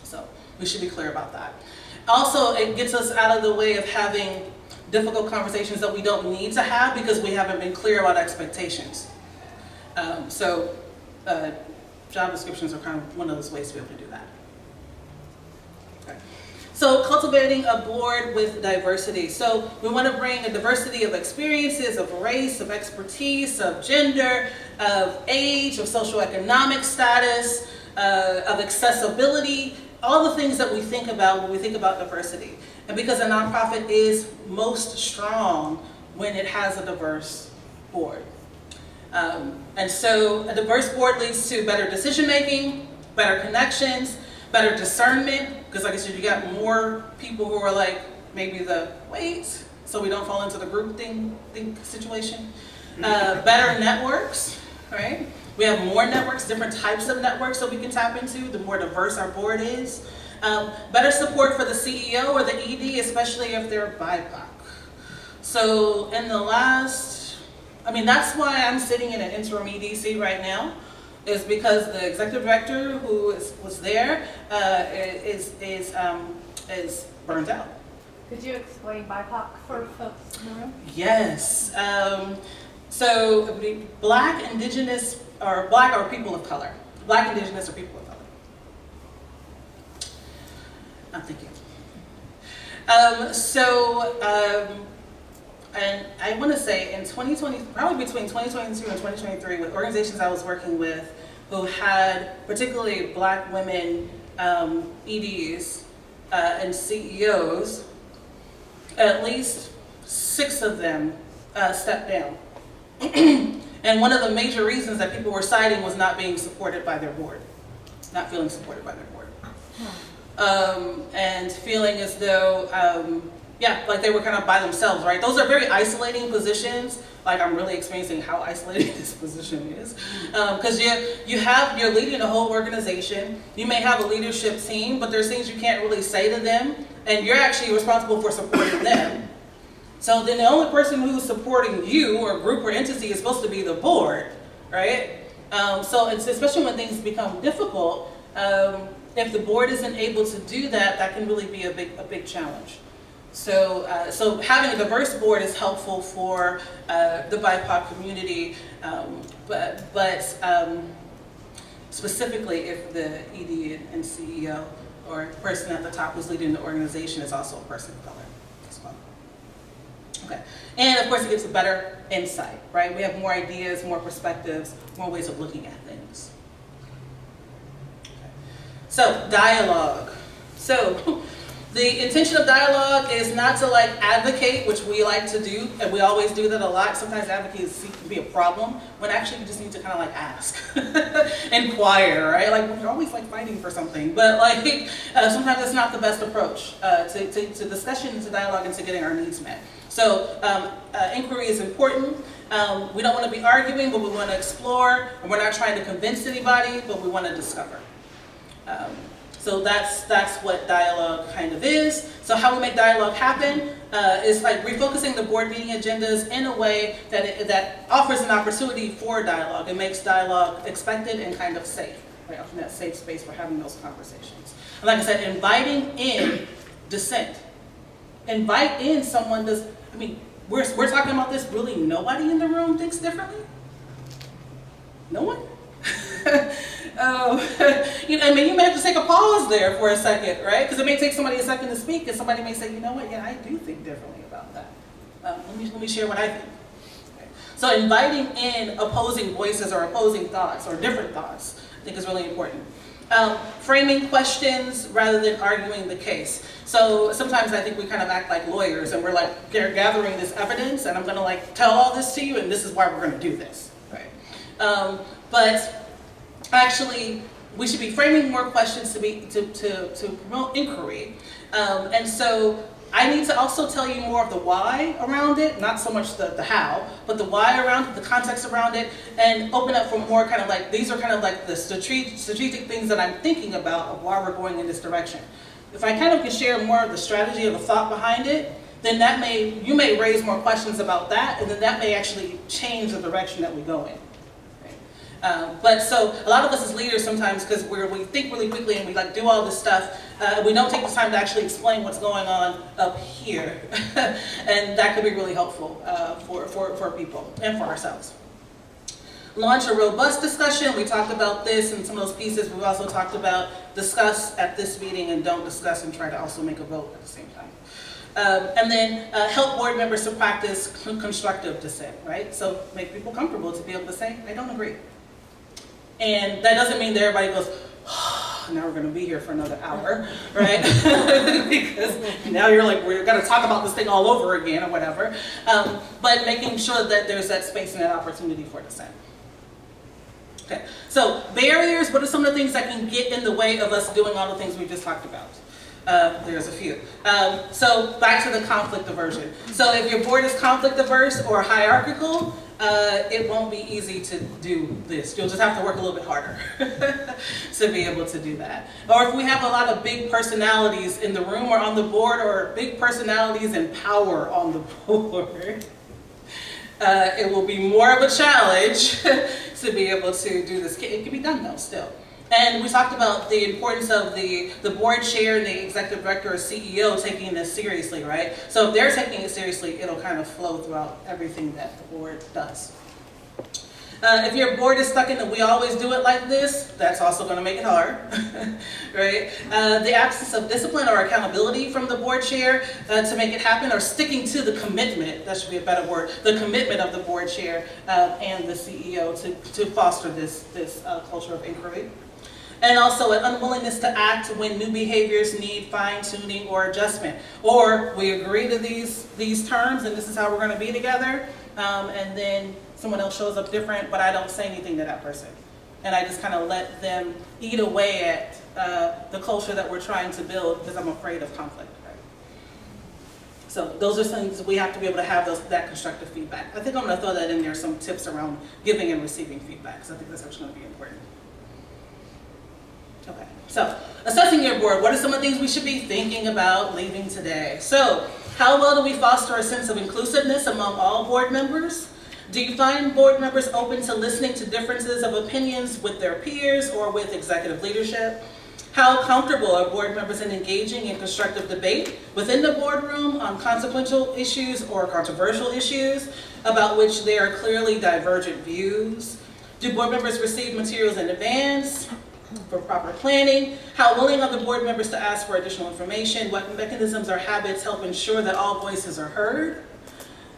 So we should be clear about that. Also, it gets us out of the way of having difficult conversations that we don't need to have because we haven't been clear about expectations. Job descriptions are kind of one of those ways to be able to do that. Okay. So cultivating a board with diversity. So we want to bring a diversity of experiences, of race, of expertise, of gender, of age, of socioeconomic status, of accessibility, all the things that we think about when we think about diversity. And because a nonprofit is most strong when it has a diverse board. And so a diverse board leads to better decision making, better connections, better discernment, because like I said, you got more people who are like maybe the wait, so we don't fall into the group think situation. Better networks, right? We have more networks, different types of networks that we can tap into, the more diverse our board is. Better support for the CEO or the ED, especially if they're BIPOC. So in the last, that's why I'm sitting in an interim EDC right now, is because the executive director who was there is burnt out. Could you explain BIPOC for folks in the room? Yes. So it would be Black, Indigenous, or Black or people of color. Black, Indigenous, or people of color. I'm thinking. And I want to say in 2020, probably between 2022 and 2023, with organizations I was working with who had particularly Black women EDs and CEOs, at least 6 of them stepped down. And one of the major reasons that people were citing was not being supported by their board, not feeling supported by their board. And feeling as though, like they were kind of by themselves, right? Those are very isolating positions. Like, I'm really experiencing how isolating this position is. Because you're leading a whole organization. You may have a leadership team, but there's things you can't really say to them, and you're actually responsible for supporting them. So then the only person who's supporting you or group or entity is supposed to be the board, right? So it's, especially when things become difficult, if the board isn't able to do that, that can really be a big challenge. So having a diverse board is helpful for the BIPOC community, but specifically if the ED and CEO or person at the top who's leading the organization is also a person of color as well. Okay, and of course it gives a better insight, right? We have more ideas, more perspectives, more ways of looking at things. Okay. So dialogue. So the intention of dialogue is not to like advocate, which we like to do, and we always do that a lot. Sometimes advocacy can be a problem, when actually you just need to kind of like ask, inquire, right? Like we're always like fighting for something, but like sometimes it's not the best approach to discussion, to dialogue, and to getting our needs met. So inquiry is important. We don't want to be arguing, but we want to explore, and we're not trying to convince anybody, but we want to discover. So that's what dialogue kind of is. So how we make dialogue happen is like refocusing the board meeting agendas in a way that offers an opportunity for dialogue. It makes dialogue expected and kind of safe, right? Offering that safe space for having those conversations. And like I said, inviting in dissent. Invite in someone does. I mean, we're talking about this. Really, nobody in the room thinks differently. No one. I mean, you may have to take a pause there for a second, right? Because it may take somebody a second to speak, and somebody may say, you know what, yeah, I do think differently about that. Let me share what I think. Okay. So inviting in opposing voices or opposing thoughts or different thoughts, I think is really important. Framing questions rather than arguing the case. So sometimes I think we kind of act like lawyers, and we're like, they're gathering this evidence, and I'm going to like tell all this to you, and this is why we're going to do this, right? But actually, we should be framing more questions to promote inquiry. And so I need to also tell you more of the why around it, not so much the how, but the why around it, the context around it, and open up for more kind of like, these are kind of like the strategic things that I'm thinking about of why we're going in this direction. If I kind of can share more of the strategy or the thought behind it, then you may raise more questions about that, and then that may actually change the direction that we go in. But so a lot of us as leaders sometimes, because we think really quickly and we like do all this stuff, we don't take the time to actually explain what's going on up here, and that could be really helpful for people and for ourselves. Launch a robust discussion. We talked about this in some of those pieces. We've also talked about discuss at this meeting and don't discuss and try to also make a vote at the same time. And then help board members to practice constructive dissent, right? So make people comfortable to be able to say, I don't agree. And that doesn't mean that everybody goes, oh, now we're going to be here for another hour, right? Because now you're like, we're going to talk about this thing all over again or whatever. But making sure that there's that space and that opportunity for dissent. Okay, so barriers, what are some of the things that can get in the way of us doing all the things we just talked about? There's a few. So back to the conflict aversion. So if your board is conflict averse or hierarchical, it won't be easy to do this. You'll just have to work a little bit harder to be able to do that. Or if we have a lot of big personalities in the room or on the board, or big personalities in power on the board, it will be more of a challenge to be able to do this. It can be done though, still. And we talked about the importance of the board chair and the executive director or CEO taking this seriously, right? So if they're taking it seriously, it'll kind of flow throughout everything that the board does. If your board is stuck in the we always do it like this, that's also going to make it hard, right? The absence of discipline or accountability from the board chair to make it happen, or sticking to the commitment, that should be a better word, the commitment of the board chair and the CEO to foster this culture of inquiry. and also an unwillingness to act when new behaviors need fine-tuning or adjustment. Or we agree to these terms and this is how we're going to be together, and then someone else shows up different, but I don't say anything to that person. And I just kind of let them eat away at the culture that we're trying to build because I'm afraid of conflict. Right? So those are things we have to be able to have that constructive feedback. I think I'm going to throw that in there, some tips around giving and receiving feedback, because I think that's actually going to be important. Okay, so assessing your board, what are some of the things we should be thinking about leaving today? So how well do we foster a sense of inclusiveness among all board members? Do you find board members open to listening to differences of opinions with their peers or with executive leadership? How comfortable are board members in engaging in constructive debate within the boardroom on consequential issues or controversial issues about which there are clearly divergent views? Do board members receive materials in advance for proper planning? How willing are the board members to ask for additional information? What mechanisms or habits help ensure that all voices are heard?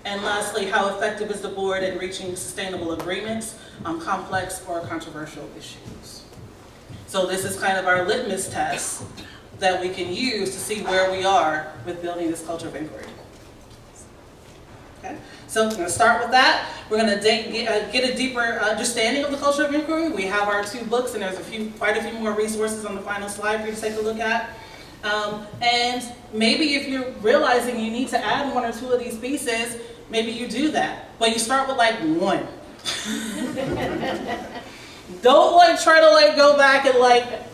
And lastly, how effective is the board in reaching sustainable agreements on complex or controversial issues? So this is kind of our litmus test that we can use to see where we are with building this culture of inquiry. Okay, so we're going to start with that. We're going to get a deeper understanding of the culture of inquiry. We have our 2 books, and there's quite a few more resources on the final slide for you to take a look at. And maybe if you're realizing you need to add 1 or 2 of these pieces, maybe you do that. But you start with like 1. Don't try to go back and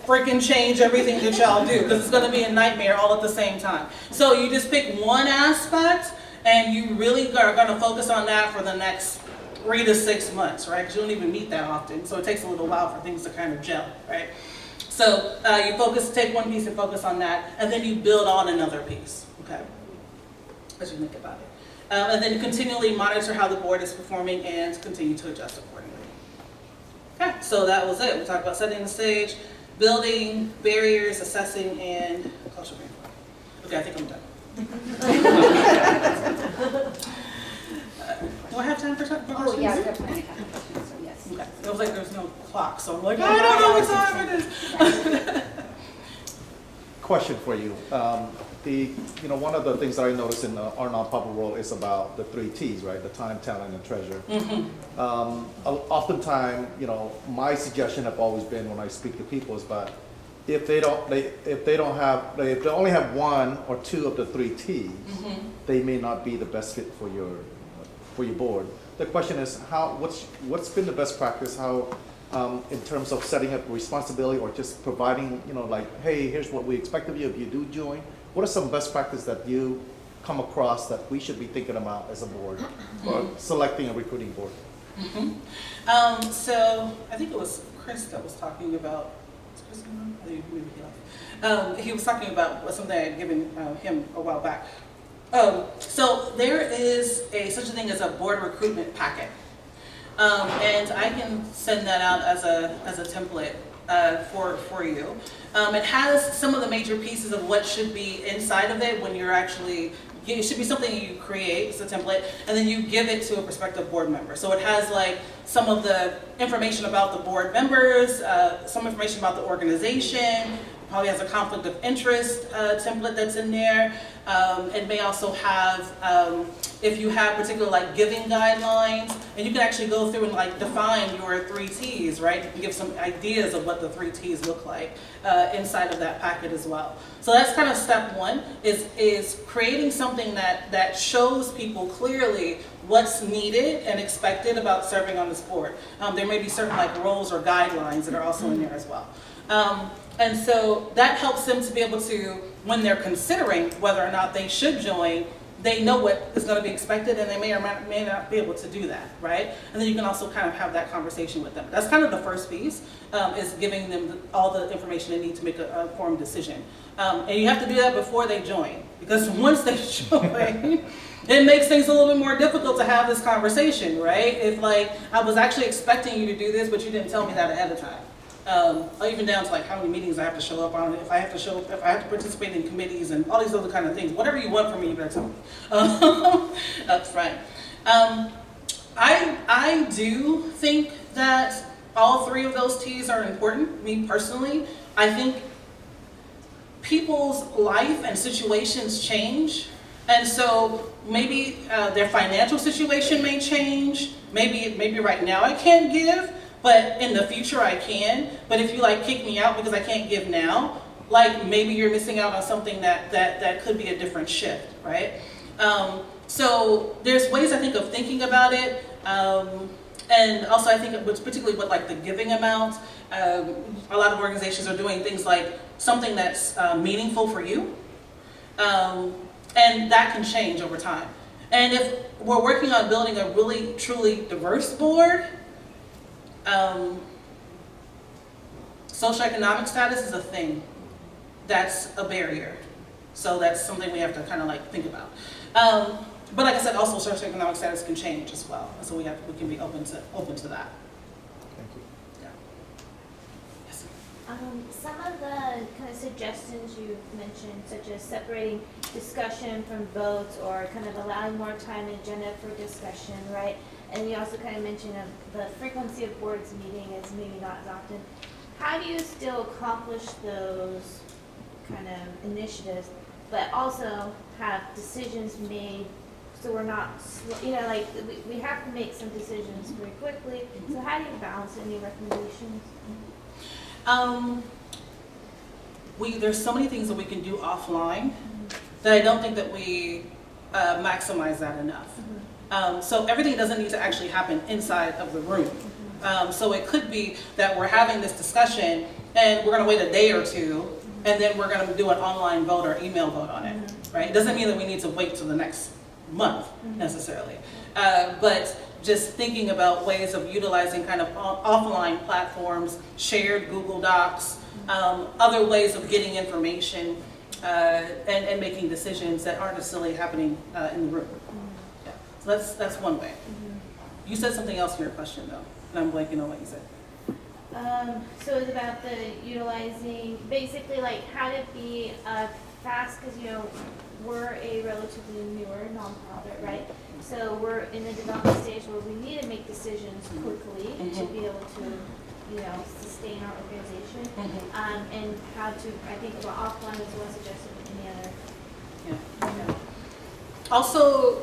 freaking change everything that y'all do, because it's going to be a nightmare all at the same time. So you just pick one aspect and you really are going to focus on that for the next 3 to 6 months, right? Because you don't even meet that often, so it takes a little while for things to kind of gel, right? So you take one piece and focus on that, and then you build on another piece, okay? As you think about it. And then you continually monitor how the board is performing and continue to adjust accordingly. Okay, so that was it. We talked about setting the stage, building barriers, assessing, and culture of inquiry. Okay, I think I'm done. Do I have time for questions? Oh, yeah, definitely have questions, so yes. Okay, it was like there's no clock, so I'm like, I don't know what time it is. Question for you. One of the things that I noticed in our non-public role is about the 3 T's, right? The time, talent, and treasure. Mm-hmm. Oftentimes, my suggestion have always been when I speak to people is that if they only have 1 or 2 of the 3 T's, mm-hmm. they may not be the best fit for your board. The question is, what's been the best practice? How in terms of setting up responsibility or just providing, hey, here's what we expect of you if you do join. What are some best practices that you come across that we should be thinking about as a board or selecting a recruiting board? Mm-hmm. So I think it was Chris that was talking about, was Chris on? I think maybe he left. He was talking about something I had given him a while back. So there is such a thing as a board recruitment packet. And I can send that out as a template for you. It has some of the major pieces of what should be inside of it when you're actually, it should be something you create, it's a template, and then you give it to a prospective board member. So it has some of the information about the board members, some information about the organization, probably has a conflict of interest template that's in there. It may also have, if you have particular giving guidelines, and you can actually go through and define your 3 T's, right? You can give some ideas of what the 3 T's look like inside of that packet as well. So that's kind of step 1, is creating something that shows people clearly what's needed and expected about serving on this board. There may be certain roles or guidelines that are also in there as well. And so that helps them to be able to, when they're considering whether or not they should join, they know what is going to be expected, and they may or may not be able to do that, right? And then you can also kind of have that conversation with them. That's kind of the first piece, is giving them all the information they need to make a informed decision. And you have to do that before they join, because once they join, it makes things a little bit more difficult to have this conversation, right? If I was actually expecting you to do this, but you didn't tell me that ahead of time. Even down to how many meetings I have to show up on, if I have to participate in committees and all these other kind of things. Whatever you want from me, you better tell me up front. I do think that all three of those T's are important. Me personally, I think people's life and situations change. And so maybe their financial situation may change. Maybe right now I can't give, but in the future I can. But if you like kick me out because I can't give now, like maybe you're missing out on something that could be a different shift, right? So there's ways I think of thinking about it. And also I think particularly with like the giving amount, a lot of organizations are doing things like something that's meaningful for you. And that can change over time. And if we're working on building a really, truly diverse board, socioeconomic status is a thing. That's a barrier. So that's something we have to kind of like think about. But like I said, also socioeconomic status can change as well. So we can be open to that. Thank you. Yeah. Yes. Some of the kind of suggestions you mentioned, such as separating discussion from votes or kind of allowing more time and agenda for discussion, right? And you also kind of mentioned the frequency of boards meeting is maybe not as often. How do you still accomplish those kind of initiatives, but also have decisions made so we're not, like we have to make some decisions very quickly. So how do you balance any recommendations? There's so many things that we can do offline that I don't think that we maximize that enough. So everything doesn't need to actually happen inside of the room. So it could be that we're having this discussion and we're going to wait a day or two and then we're going to do an online vote or email vote on it, right? It doesn't mean that we need to wait till the next month necessarily, but just thinking about ways of utilizing kind of offline platforms, shared Google Docs, other ways of getting information and making decisions that aren't necessarily happening in the room. Yeah. So that's one way. You said something else in your question though, and I'm blanking on what you said. So it's about the utilizing, basically like how to be fast, because we're a relatively newer nonprofit, right? So we're in the development stage where we need to make decisions quickly to be able to, sustain our organization. And how to, I think about offline as well suggested with any other. Yeah. Also,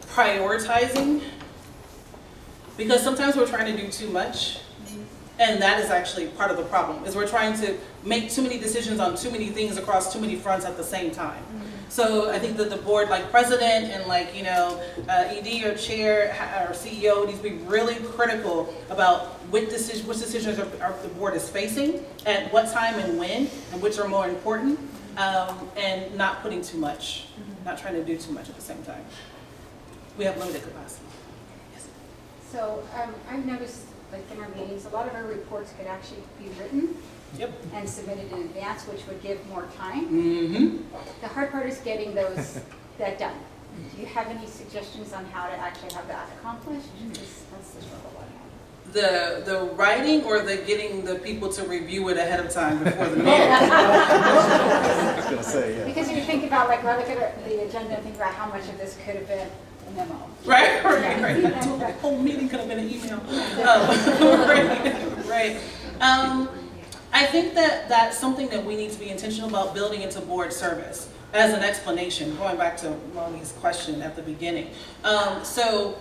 prioritizing, because sometimes we're trying to do too much. And that is actually part of the problem, is we're trying to make too many decisions on too many things across too many fronts at the same time. So I think that the board, like president and like, ED or chair or CEO needs to be really critical about which decisions the board is facing, at what time and when, and which are more important, and not putting too much, not trying to do too much at the same time. We have limited capacity. Yes. So I've noticed, like in our meetings, a lot of our reports could actually be written and submitted in advance, which would give more time. The hard part is getting that done. Do you have any suggestions on how to actually have that accomplished? Because that's the struggle I have. The writing or the getting the people to review it ahead of time before the meeting? I was gonna say, yeah. Because if you think about, like, when I look at the agenda and think about how much of this could have been a memo. Right. The whole meeting could have been an email. Right. I think that that's something that we need to be intentional about building into board service as an explanation, going back to Moni's question at the beginning. So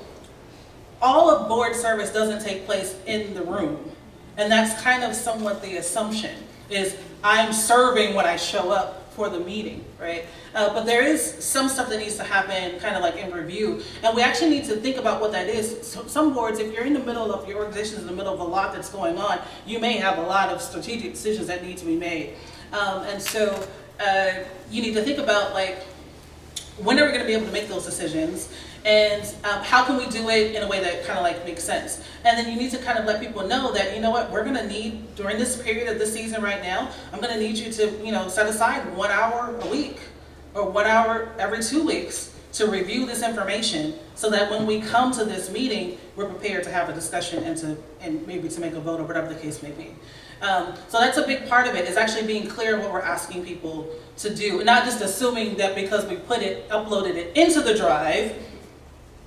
all of board service doesn't take place in the room. And that's kind of somewhat the assumption, is I'm serving when I show up for the meeting, right? But there is some stuff that needs to happen kind of like in review. And we actually need to think about what that is. So some boards, if you're in the middle of your organization, in the middle of a lot that's going on, you may have a lot of strategic decisions that need to be made. And so you need to think about, like, when are we going to be able to make those decisions? And how can we do it in a way that kind of like makes sense? And then you need to kind of let people know that, you know what, we're going to need, during this period of the season right now, I'm going to need you to, set aside 1 hour a week or 1 hour every 2 weeks to review this information, so that when we come to this meeting, we're prepared to have a discussion and maybe to make a vote or whatever the case may be. So that's a big part of it, is actually being clear what we're asking people to do, and not just assuming that because we uploaded it into the drive,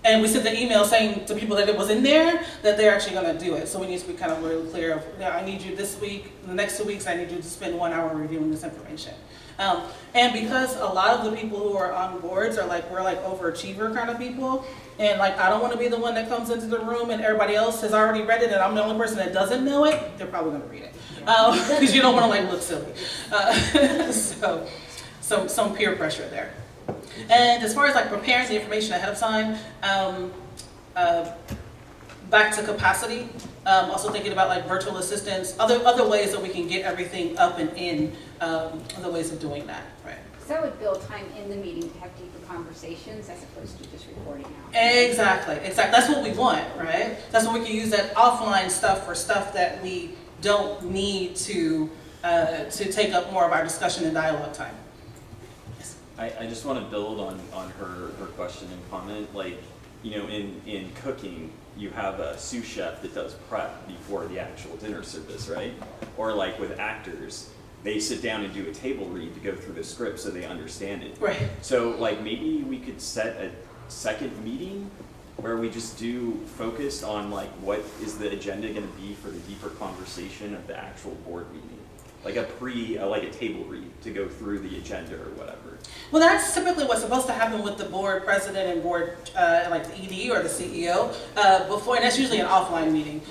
and we sent the email saying to people that it was in there, that they're actually going to do it. So we need to be kind of really clear of, I need you this week, the next 2 weeks, I need you to spend 1 hour reviewing this information. And because a lot of the people who are on boards are like, we're like overachiever kind of people, and like, I don't want to be the one that comes into the room and everybody else has already read it and I'm the only person that doesn't know it, they're probably going to read it. Because you don't want to like look silly. So some peer pressure there. And as far as like preparing the information ahead of time, back to capacity, also thinking about like virtual assistants, other ways that we can get everything up and in, other ways of doing that, right? So that would build time in the meeting to have deeper conversations as opposed to just reporting out. Exactly. That's what we want, right? That's when we can use that offline stuff for stuff that we don't need to take up more of our discussion and dialogue time. Yes. I just want to build on her question and comment. Like, you know, in cooking, you have a sous chef that does prep before the actual dinner service, right? Or like with actors, they sit down and do a table read to go through the script so they understand it. Right. So like maybe we could set a second meeting where we just do focused on like what is the agenda going to be for the deeper conversation of the actual board meeting, like a table read to go through the agenda or whatever. Well, that's typically what's supposed to happen with the board president and board, like the ED or the CEO, before, and that's usually an offline meeting,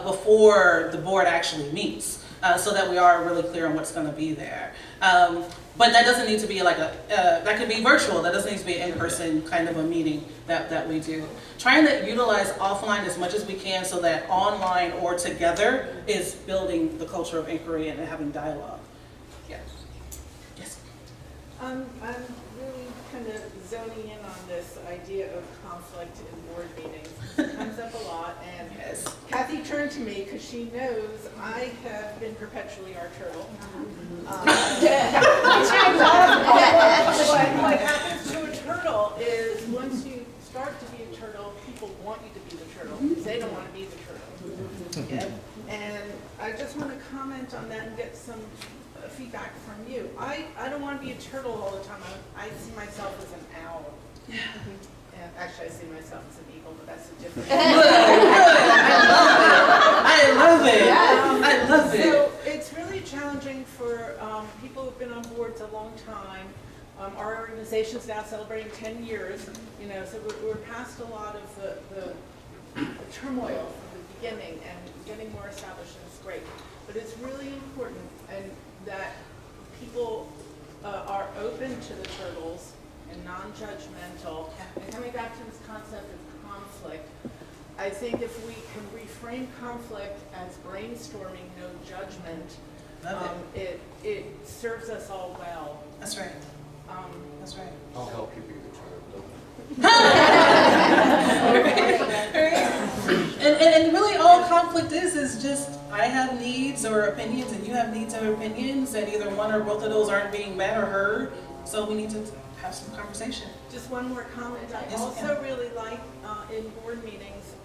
before the board actually meets. So that we are really clear on what's going to be there. But that doesn't need to be like that could be virtual, that doesn't need to be an in-person kind of a meeting that we do. Trying to utilize offline as much as we can so that online or together is building the culture of inquiry and having dialogue. Yeah. Yes. I'm really kind of zoning in on this idea of conflict in board meetings. It comes up a lot, and Yes. Kathy turned to me because she knows I have been perpetually our turtle. What happens to a turtle is once you start to be a turtle, people want you to be the turtle because they don't want to be the turtle. Yeah. And I just want to comment on that and get some feedback from you. I don't want to be a turtle all the time. I see myself as an owl. And actually, I see myself as an eagle, but that's a different. I love it. I love it. So it's really challenging for people who've been on boards a long time. Our organization is now celebrating 10 years. You know, so we're past a lot of the turmoil from the beginning and getting more established, and it's great. But it's really important and that people are open to the turtles and non-judgmental. And coming back to this concept of conflict, I think if we can reframe conflict as brainstorming, no judgment, it serves us all well. That's right. That's right. I'll help you be the turtle. And really all conflict is just I have needs or opinions and you have needs or opinions and either one or both of those aren't being met or heard, so we need to have some conversation. Just one more comment. I Yes, also really like in board meetings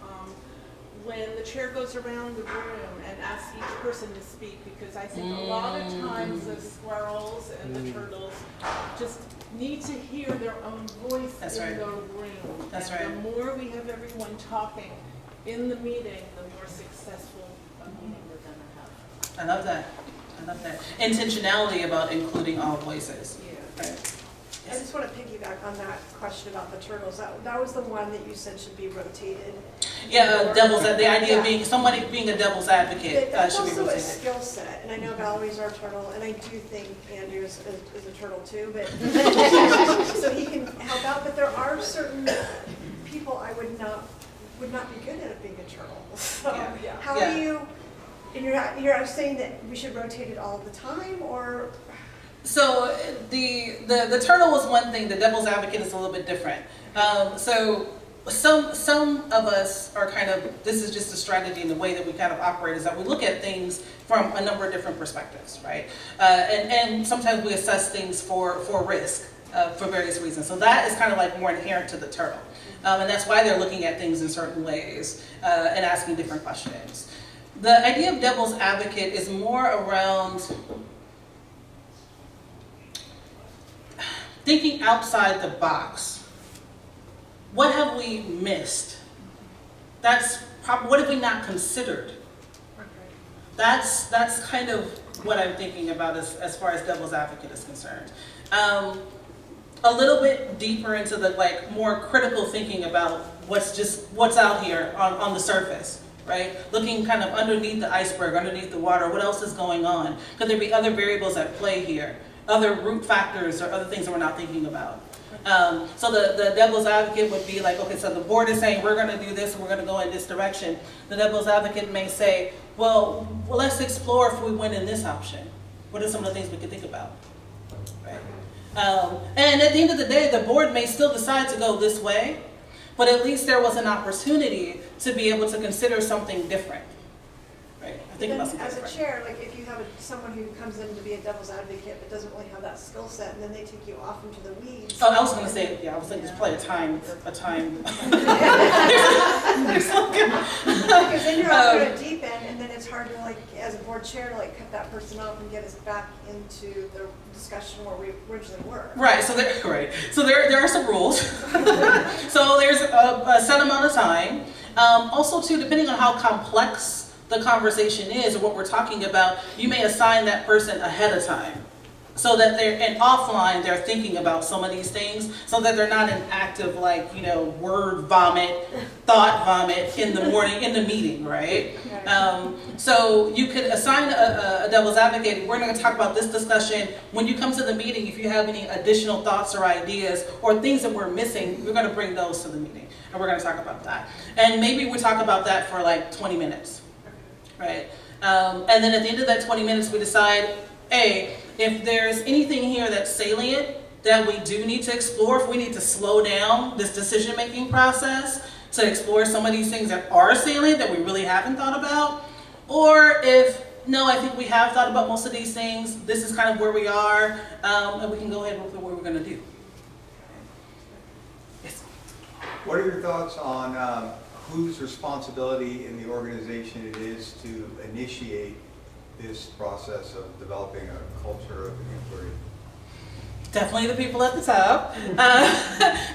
when the chair goes around the room and asks each person to speak, because I think a lot of times the squirrels and the turtles just need to hear their own voice in the room. That's and right. The more we have everyone talking in the meeting, the more successful a meeting we're going to have. I love that. I love that. Intentionality about including all voices. Yeah. Right. I just want to piggyback on that question about the turtles. That was the one that you said should be rotated. Yeah, the idea of being somebody being a devil's advocate That's should be also a rotated. skill set, and I know Valerie's our turtle, and I do think Andrew is a turtle too, but so he can help out. But there are certain people I would not be good at being a turtle. So how do you? And you're saying that we should rotate it all the time, or? So the turtle is one thing. The devil's advocate is a little bit different. So some of us are kind of, this is just a strategy in the way that we kind of operate, is that we look at things from a number of different perspectives, right? And sometimes we assess things for risk for various reasons. So that is kind of like more inherent to the turtle. And that's why they're looking at things in certain ways and asking different questions. The idea of devil's advocate is more around thinking outside the box. what have we missed? What have we not considered? That's kind of what I'm thinking about as far as devil's advocate is concerned. A little bit deeper into the like more critical thinking about what's out here on the surface, right? Looking kind of underneath the iceberg, underneath the water, what else is going on? Could there be other variables at play here? Other root factors or other things that we're not thinking about? So the devil's advocate would be like, okay, so the board is saying we're going to do this and we're going to go in this direction. The devil's advocate may say, well, let's explore if we went in this option. What are some of the things we could think about? Right? And at the end of the day, the board may still decide to go this way, but at least there was an opportunity to be able to consider something different. Right? I think about something as a different. chair, like if you have someone who comes in to be a devil's advocate but doesn't really have that skill set, and then they take you off into the weeds. Oh, I was going to say, yeah, I was thinking just play a time. Because then you're out at deep end, and then it's hard to like, as a board chair, to like cut that person off and get us back into the discussion where we originally were. Right. So there are some rules. So there's a set amount of time. Also, too, depending on how complex the conversation is or what we're talking about, you may assign that person ahead of time so that offline they're thinking about some of these things so that they're not an active word vomit, thought vomit in the morning, in the meeting, right? So you could assign a devil's advocate. We're going to talk about this discussion. When you come to the meeting, if you have any additional thoughts or ideas or things that we're missing, we're going to bring those to the meeting and we're going to talk about that. And maybe we talk about that for like 20 minutes. Right, and then at the end of that 20 minutes, we decide, A, if there's anything here that's salient that we do need to explore, if we need to slow down this decision-making process to explore some of these things that are salient that we really haven't thought about, or if, no, I think we have thought about most of these things, this is kind of where we are, and we can go ahead with what we're going to do. Yes. What are your thoughts on whose responsibility in the organization it is to initiate this process of developing a culture of inquiry? Definitely the people at the top.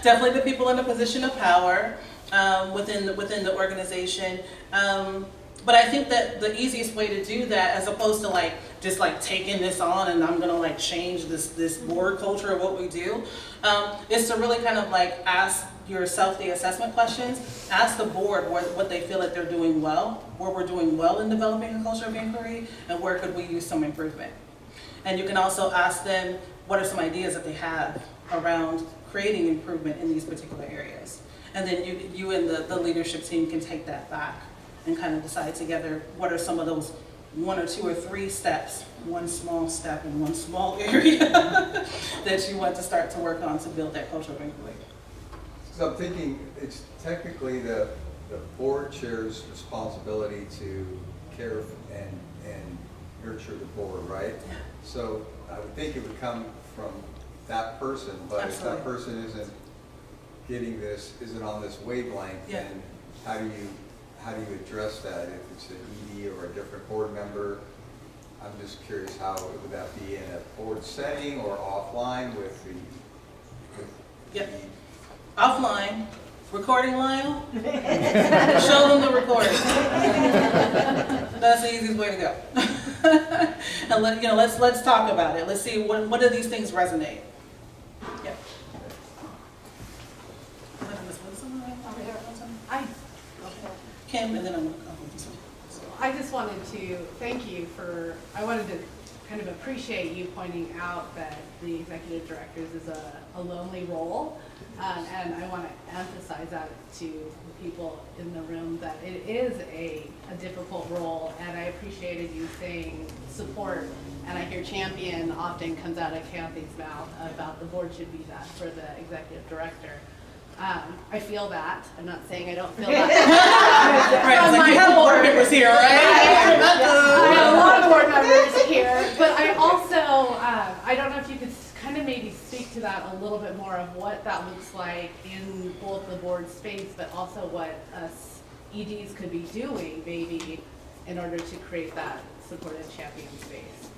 Definitely the people in a position of power within the organization. But I think that the easiest way to do that, as opposed to just taking this on and I'm gonna change this board culture of what we do, is to really kind of ask yourself the assessment questions. Ask the board what they feel like they're doing well, where we're doing well in developing a culture of inquiry, and where could we use some improvement. And you can also ask them what are some ideas that they have around creating improvement in these particular areas. And then you and the leadership team can take that back and kind of decide together what are some of those 1 or 2 or 3 steps, one small step in one small area that you want to start to work on to build that culture of inquiry. So I'm thinking it's technically the board chair's responsibility to care and nurture the board, right? Yeah. So I would think it would come from that person, but Absolutely. if that person isn't getting this, isn't on this wavelength, Yeah. then how do you address that? If it's an ED or a different board member, I'm just curious how would that be in a board setting or offline with the Yep. Offline, recording Lyle, show them the recording. That's the easiest way to go. And let's talk about it. Let's see what do these things resonate. Yep. Kim, and then I'm going to go this one. I just wanted to thank you I wanted to kind of appreciate you pointing out that the executive directors is a lonely role. And I want to emphasize that to the people in the room that it is a difficult role, and I appreciated you saying support, and I hear champion often comes out of Kathy's mouth about the board should be that for the executive director. I feel that. I'm not saying I don't feel that. Right, you have board members here, right? I have a lot of board members here, but I also, I don't know if you could kind of maybe speak to that a little bit more of what that looks like in both the board space, but also what us EDs could be doing maybe in order to create that supportive champion space.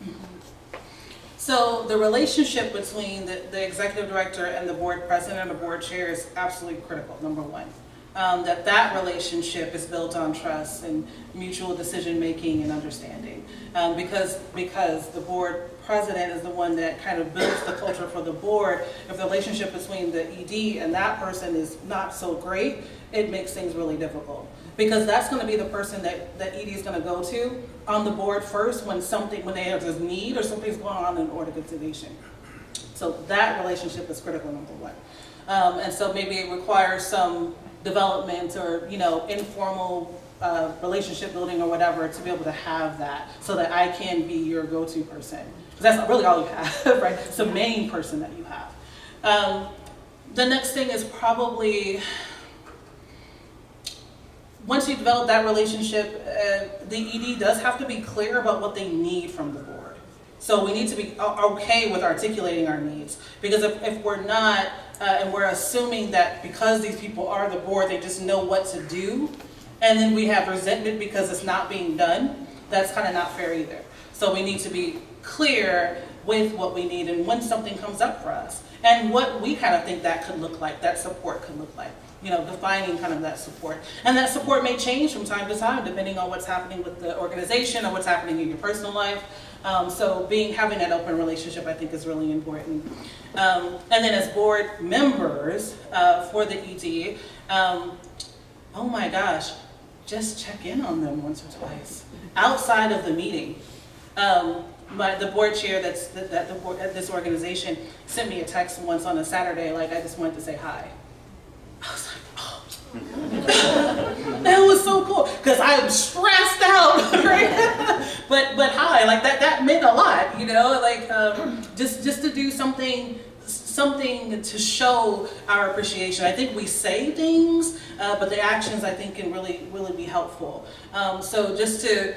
So the relationship between the executive director and the board president and the board chair is absolutely critical, number one. That relationship is built on trust and mutual decision-making and understanding. Because the board president is the one that kind of builds the culture for the board, if the relationship between the ED and that person is not so great, it makes things really difficult. Because that's going to be the person that ED is going to go to on the board first when they have this need or something's going on in organization. So that relationship is critical, number one. And so maybe it requires some development or, informal relationship building or whatever to be able to have that so that I can be your go-to person. Because that's really all you have, right? It's the main person that you have. The next thing is probably, once you develop that relationship, the ED does have to be clear about what they need from the board. So we need to be okay with articulating our needs. Because if we're not, and we're assuming that because these people are the board, they just know what to do, and then we have resentment because it's not being done, that's kind of not fair either. So we need to be clear with what we need and when something comes up for us, and what we kind of think that could look like, that support could look like. Defining kind of that support. And that support may change from time to time depending on what's happening with the organization or what's happening in your personal life. So having that open relationship, I think, is really important. And then as board members for the ED, oh my gosh, just check in on them once or twice outside of the meeting. The board chair at this organization sent me a text once on a Saturday, like I just wanted to say hi. I was like, oh, that was so cool, because I'm stressed out, right? but hi, like that meant a lot, just to do something to show our appreciation. I think we say things, but the actions, I think, can really be helpful. So just to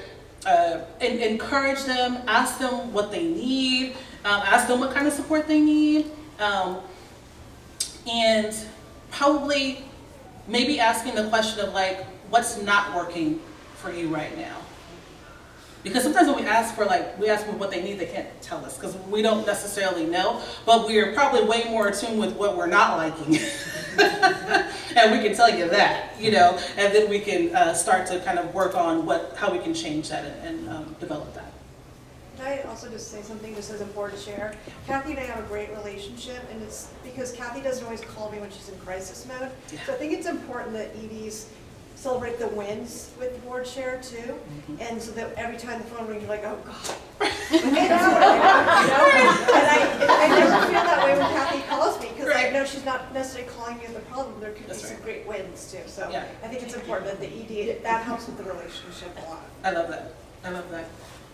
encourage them, ask them what they need, ask them what kind of support they need, and probably maybe asking the question of what's not working for you right now? Because sometimes when we ask for what they need, they can't tell us because we don't necessarily know, but we are probably way more attuned with what we're not liking. And we can tell you that, and then we can start to kind of work on how we can change that and develop that. Can I also just say something just as a board chair? Kathy and I have a great relationship, and it's because Kathy doesn't always call me when she's in crisis mode. Yeah. So I think it's important that EDs celebrate the wins with the board chair too, and so that every time the phone rings, you're like, oh God, get out, And I never feel that way when Kathy calls me, because I know she's not necessarily calling me with the problem. There could be some great wins too. So yeah. I think it's important that the ED, that helps with the relationship a lot. I love that.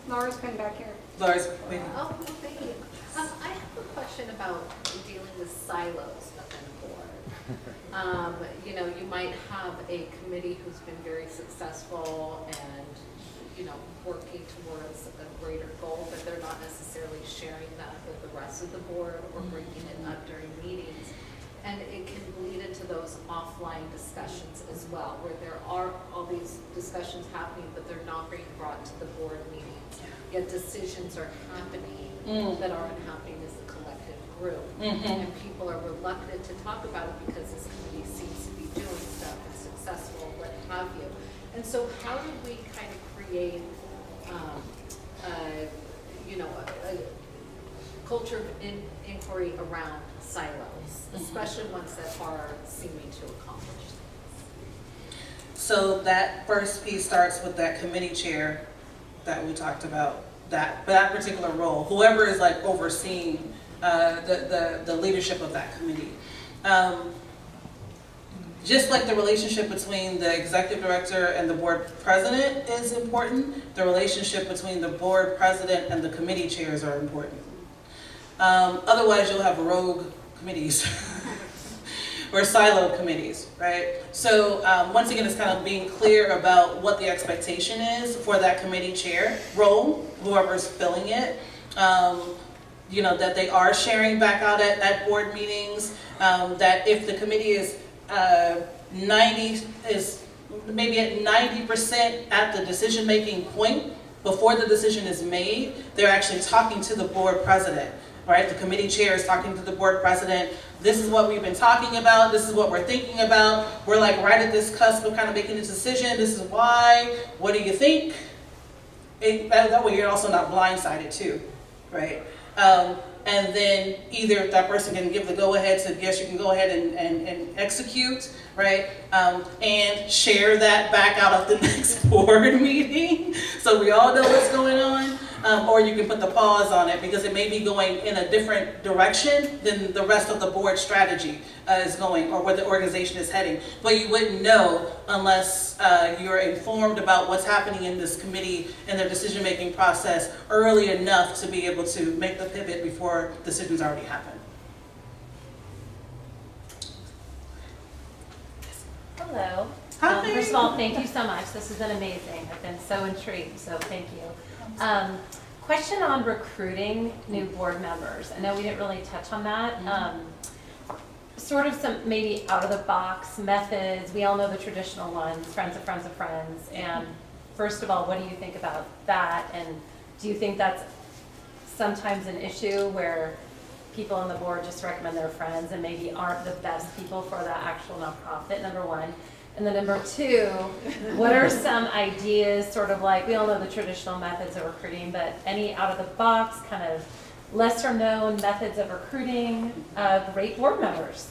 Laura's been back here. Laura's waiting. Oh, well, thank you. I have a question about dealing with silos within a board. You might have a committee who's been very successful and, working towards a greater goal, but they're not necessarily sharing that with the rest of the board or bringing it up during meetings. And it can bleed into those offline discussions as well, where there are all these discussions happening, but they're not being brought to the board meetings. Yet decisions are happening that aren't happening as a collective group. And people are reluctant to talk about it because this committee seems to be doing stuff and successful, what have you. And so how do we kind of create a culture of inquiry around silos, especially ones that are seeming to accomplish things? So that first piece starts with that committee chair that we talked about, that particular role, whoever is overseeing the leadership of that committee. Just like the relationship between the executive director and the board president is important, the relationship between the board president and the committee chairs are important. Otherwise, you'll have rogue committees or silo committees, right? So once again, it's kind of being clear about what the expectation is for that committee chair role, whoever's filling it. That they are sharing back out at board meetings. That if the committee is maybe at 90% at the decision-making point, before the decision is made, they're actually talking to the board president, right? The committee chair is talking to the board president. This is what we've been talking about. This is what we're thinking about. We're like right at this cusp of kind of making a decision. This is why. What do you think? That way you're also not blindsided too, right? And then either that person can give the go-ahead to, yes, you can go ahead and execute, right? And share that back out of the next board meeting so we all know what's going on. Or you can put the pause on it because it may be going in a different direction than the rest of the board strategy is going or where the organization is heading. But you wouldn't know unless you're informed about what's happening in this committee and their decision-making process early enough to be able to make the pivot before decisions already happen. Hello. Hi. First of all, thank you so much. This has been amazing. I've been so intrigued, so thank you. Question on recruiting new board members. I know we didn't really touch on that. Sort of some maybe out of the box methods. We all know the traditional ones, friends of friends of friends. And first of all, what do you think about that? And do you think that's sometimes an issue where people on the board just recommend their friends and maybe aren't the best people for the actual nonprofit, number one? And then number two, what are some ideas, sort of like, we all know the traditional methods of recruiting, but any out of the box, kind of lesser known methods of recruiting great board members?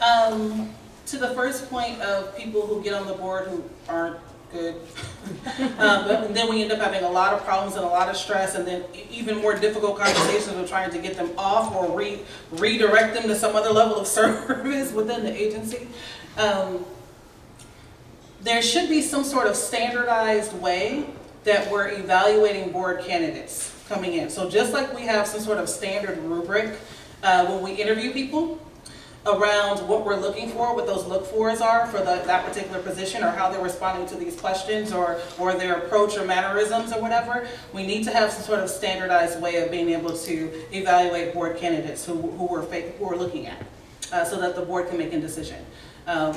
To the first point of people who get on the board who aren't good, but then we end up having a lot of problems and a lot of stress and then even more difficult conversations of trying to get them off or redirect them to some other level of service within the agency. There should be some sort of standardized way that we're evaluating board candidates coming in. So just like we have some sort of standard rubric when we interview people around what we're looking for, what those look-fors are for that particular position or how they're responding to these questions or their approach or mannerisms or whatever, we need to have some sort of standardized way of being able to evaluate board candidates who we're looking at so that the board can make a decision.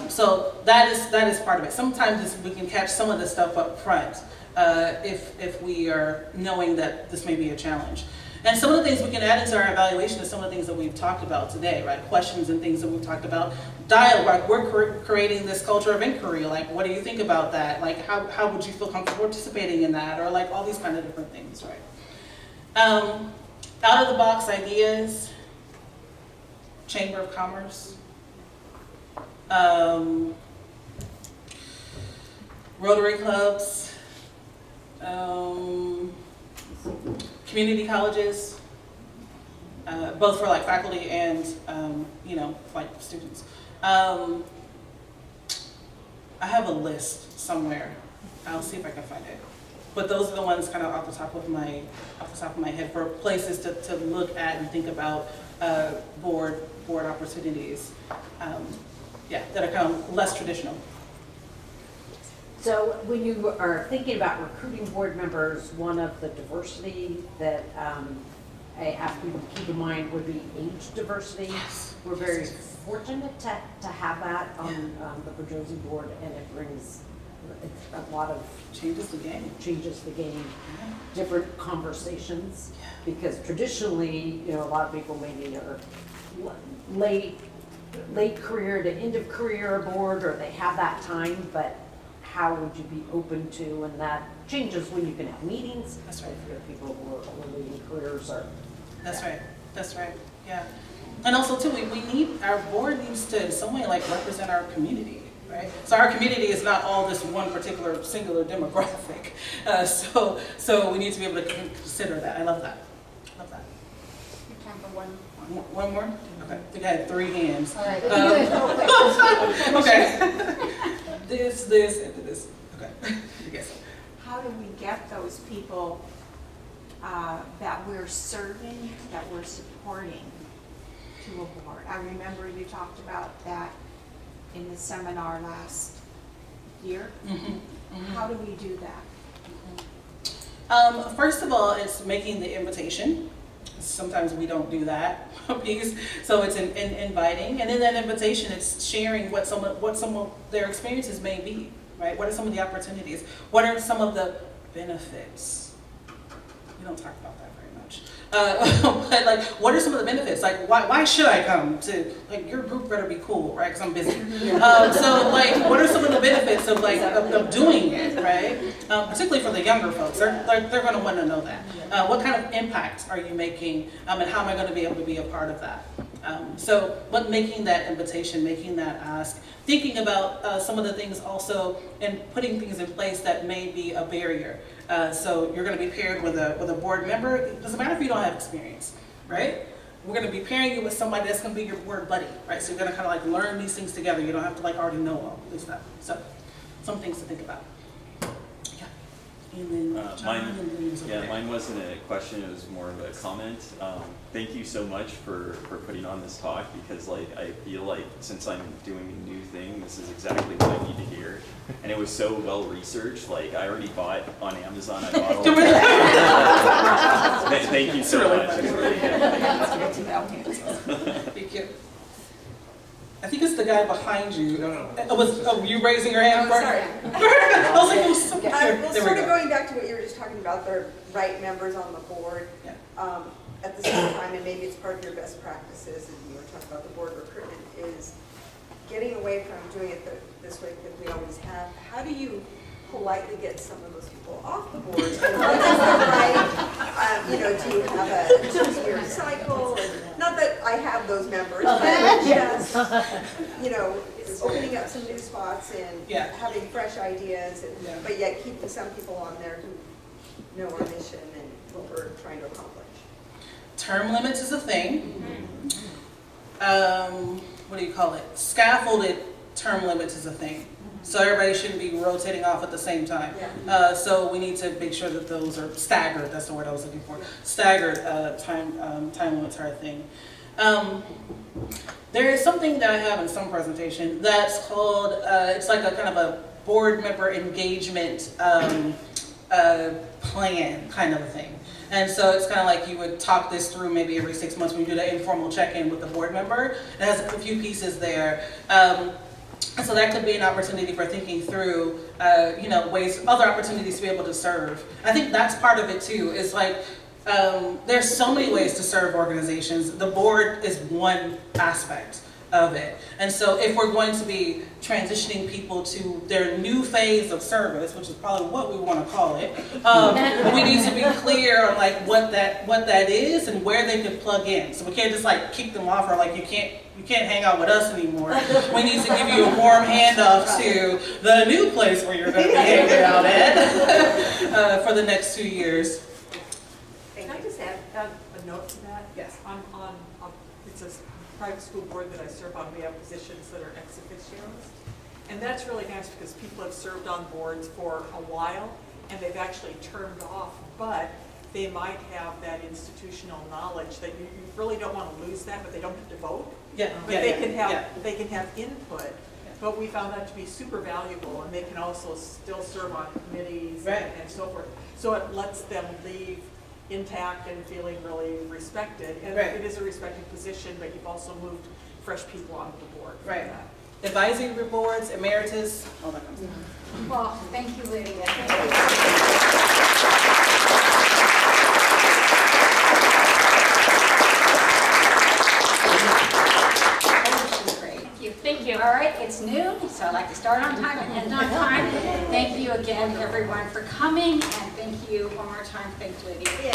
So that is part of it. Sometimes we can catch some of this stuff up front if we are knowing that this may be a challenge. And some of the things we can add into our evaluation is some of the things that we've talked about today, right? Questions and things that we've talked about. Dialogue, we're creating this culture of inquiry. Like, what do you think about that? Like, how would you feel comfortable participating in that? Or like all these kind of different things, right? Out of the box ideas, Chamber of Commerce, Rotary clubs, community colleges, both for like faculty and like students. I have a list somewhere. I'll see if I can find it. But those are the ones kind of off the top of my head for places to look at and think about board opportunities. That are kind of less traditional. So when you are thinking about recruiting board members, one of the diversity that I ask people to keep in mind would be age diversity. Yes. We're very fortunate to have that on the Bourgeoisie board, and it brings a lot of Changes the game. Different conversations, because traditionally, a lot of people maybe are late career to end of career board, or they have that time, but how would you be open to, and that changes when you can have meetings. That's right. If there are people who are leading careers or. That's right, yeah. And also too, our board needs to in some way like represent our community, right? So our community is not all this one particular singular demographic. So we need to be able to consider that. I love that. Time for one. One more? Okay, I think I had 3 hands. All right. Okay. This, and this. Okay. Yes. How do we get those people that we're serving, that we're supporting to a board? I remember you talked about that in the seminar last year. How do we do that? First of all, it's making the invitation. Sometimes we don't do that piece, so it's inviting, and in that invitation, it's sharing what some of their experiences may be, right? What are some of the opportunities? What are some of the benefits. We don't talk about that very much. But like, what are some of the benefits? Like, why should I come to, like, your group better be cool, right? Because I'm busy. So like, what are some of the benefits of like, of doing it, right? Particularly for the younger folks, they're going to want to know that. What kind of impact are you making, and how am I going to be able to be a part of that? So, but making that invitation, making that ask, thinking about some of the things also, and putting things in place that may be a barrier. So you're going to be paired with a board member. It doesn't matter if you don't have experience, right? We're going to be pairing you with somebody that's going to be your board buddy, right? So you're going to kind of like learn these things together. You don't have to like already know all this stuff. So some things to think about. Yeah. And then mine wasn't a question, it was more of a comment. Thank you so much for putting on this talk, because like I feel like since I'm doing a new thing, this is exactly what I need to hear. And it was so well researched, like I already bought on Amazon, I bought all of it. Thank you so much. It's really good. Thank you. I think it's the guy behind you. Was you raising your hand? Oh, sorry. I was like, it was so Well, sort of going back to what you were just talking about, the right members on the board. Yeah. At the same time, and maybe it's part of your best practices, and you were talking about the board recruitment, is getting away from doing it this way that we always have. How do you politely get some of those people off the board? And what is the right, do you have a 2-year cycle? And not that I have those members, but just, opening up some new spots and having fresh ideas, but yet keeping some people on there who know our mission and what we're trying to accomplish. Term limits is a thing. What do you call it? Scaffolded term limits is a thing. So everybody shouldn't be rotating off at the same time. So we need to make sure that those are staggered. That's the word I was looking for. Staggered time limits are a thing. There is something that I have in some presentation that's called, it's like a kind of a board member engagement plan kind of a thing. And so it's kind of like you would talk this through maybe every 6 months when you do that informal check-in with the board member. It has a few pieces there. And so that could be an opportunity for thinking through, ways, other opportunities to be able to serve. I think that's part of it too, is like, there's so many ways to serve organizations. The board is one aspect of it. And so if we're going to be transitioning people to their new phase of service, which is probably what we want to call it, we need to be clear on like what that is and where they can plug in. So we can't just like kick them off or like you can't hang out with us anymore. We need to give you a warm handoff to the new place where you're going to be hanging out at for the next 2 years. Can I just add a note to that? Yes. It's a private school board that I serve on. We have positions that are ex officios. And that's really nice because people have served on boards for a while and they've actually termed off, but they might have that institutional knowledge that you really don't want to lose that, but they don't have to vote. They can have input. But we found that to be super valuable, and they can also still serve on committees and so forth. So it lets them leave intact and feeling really respected. And it is a respected position, but you've also moved fresh people onto the board. Right. Advisory boards, emeritus, all that kind of stuff. Well, thank you, Lydia. Thank you. All right, it's noon, so I like to start on time and end on time. Thank you again, everyone, for coming, and thank you one more time. Thanks, Lydia.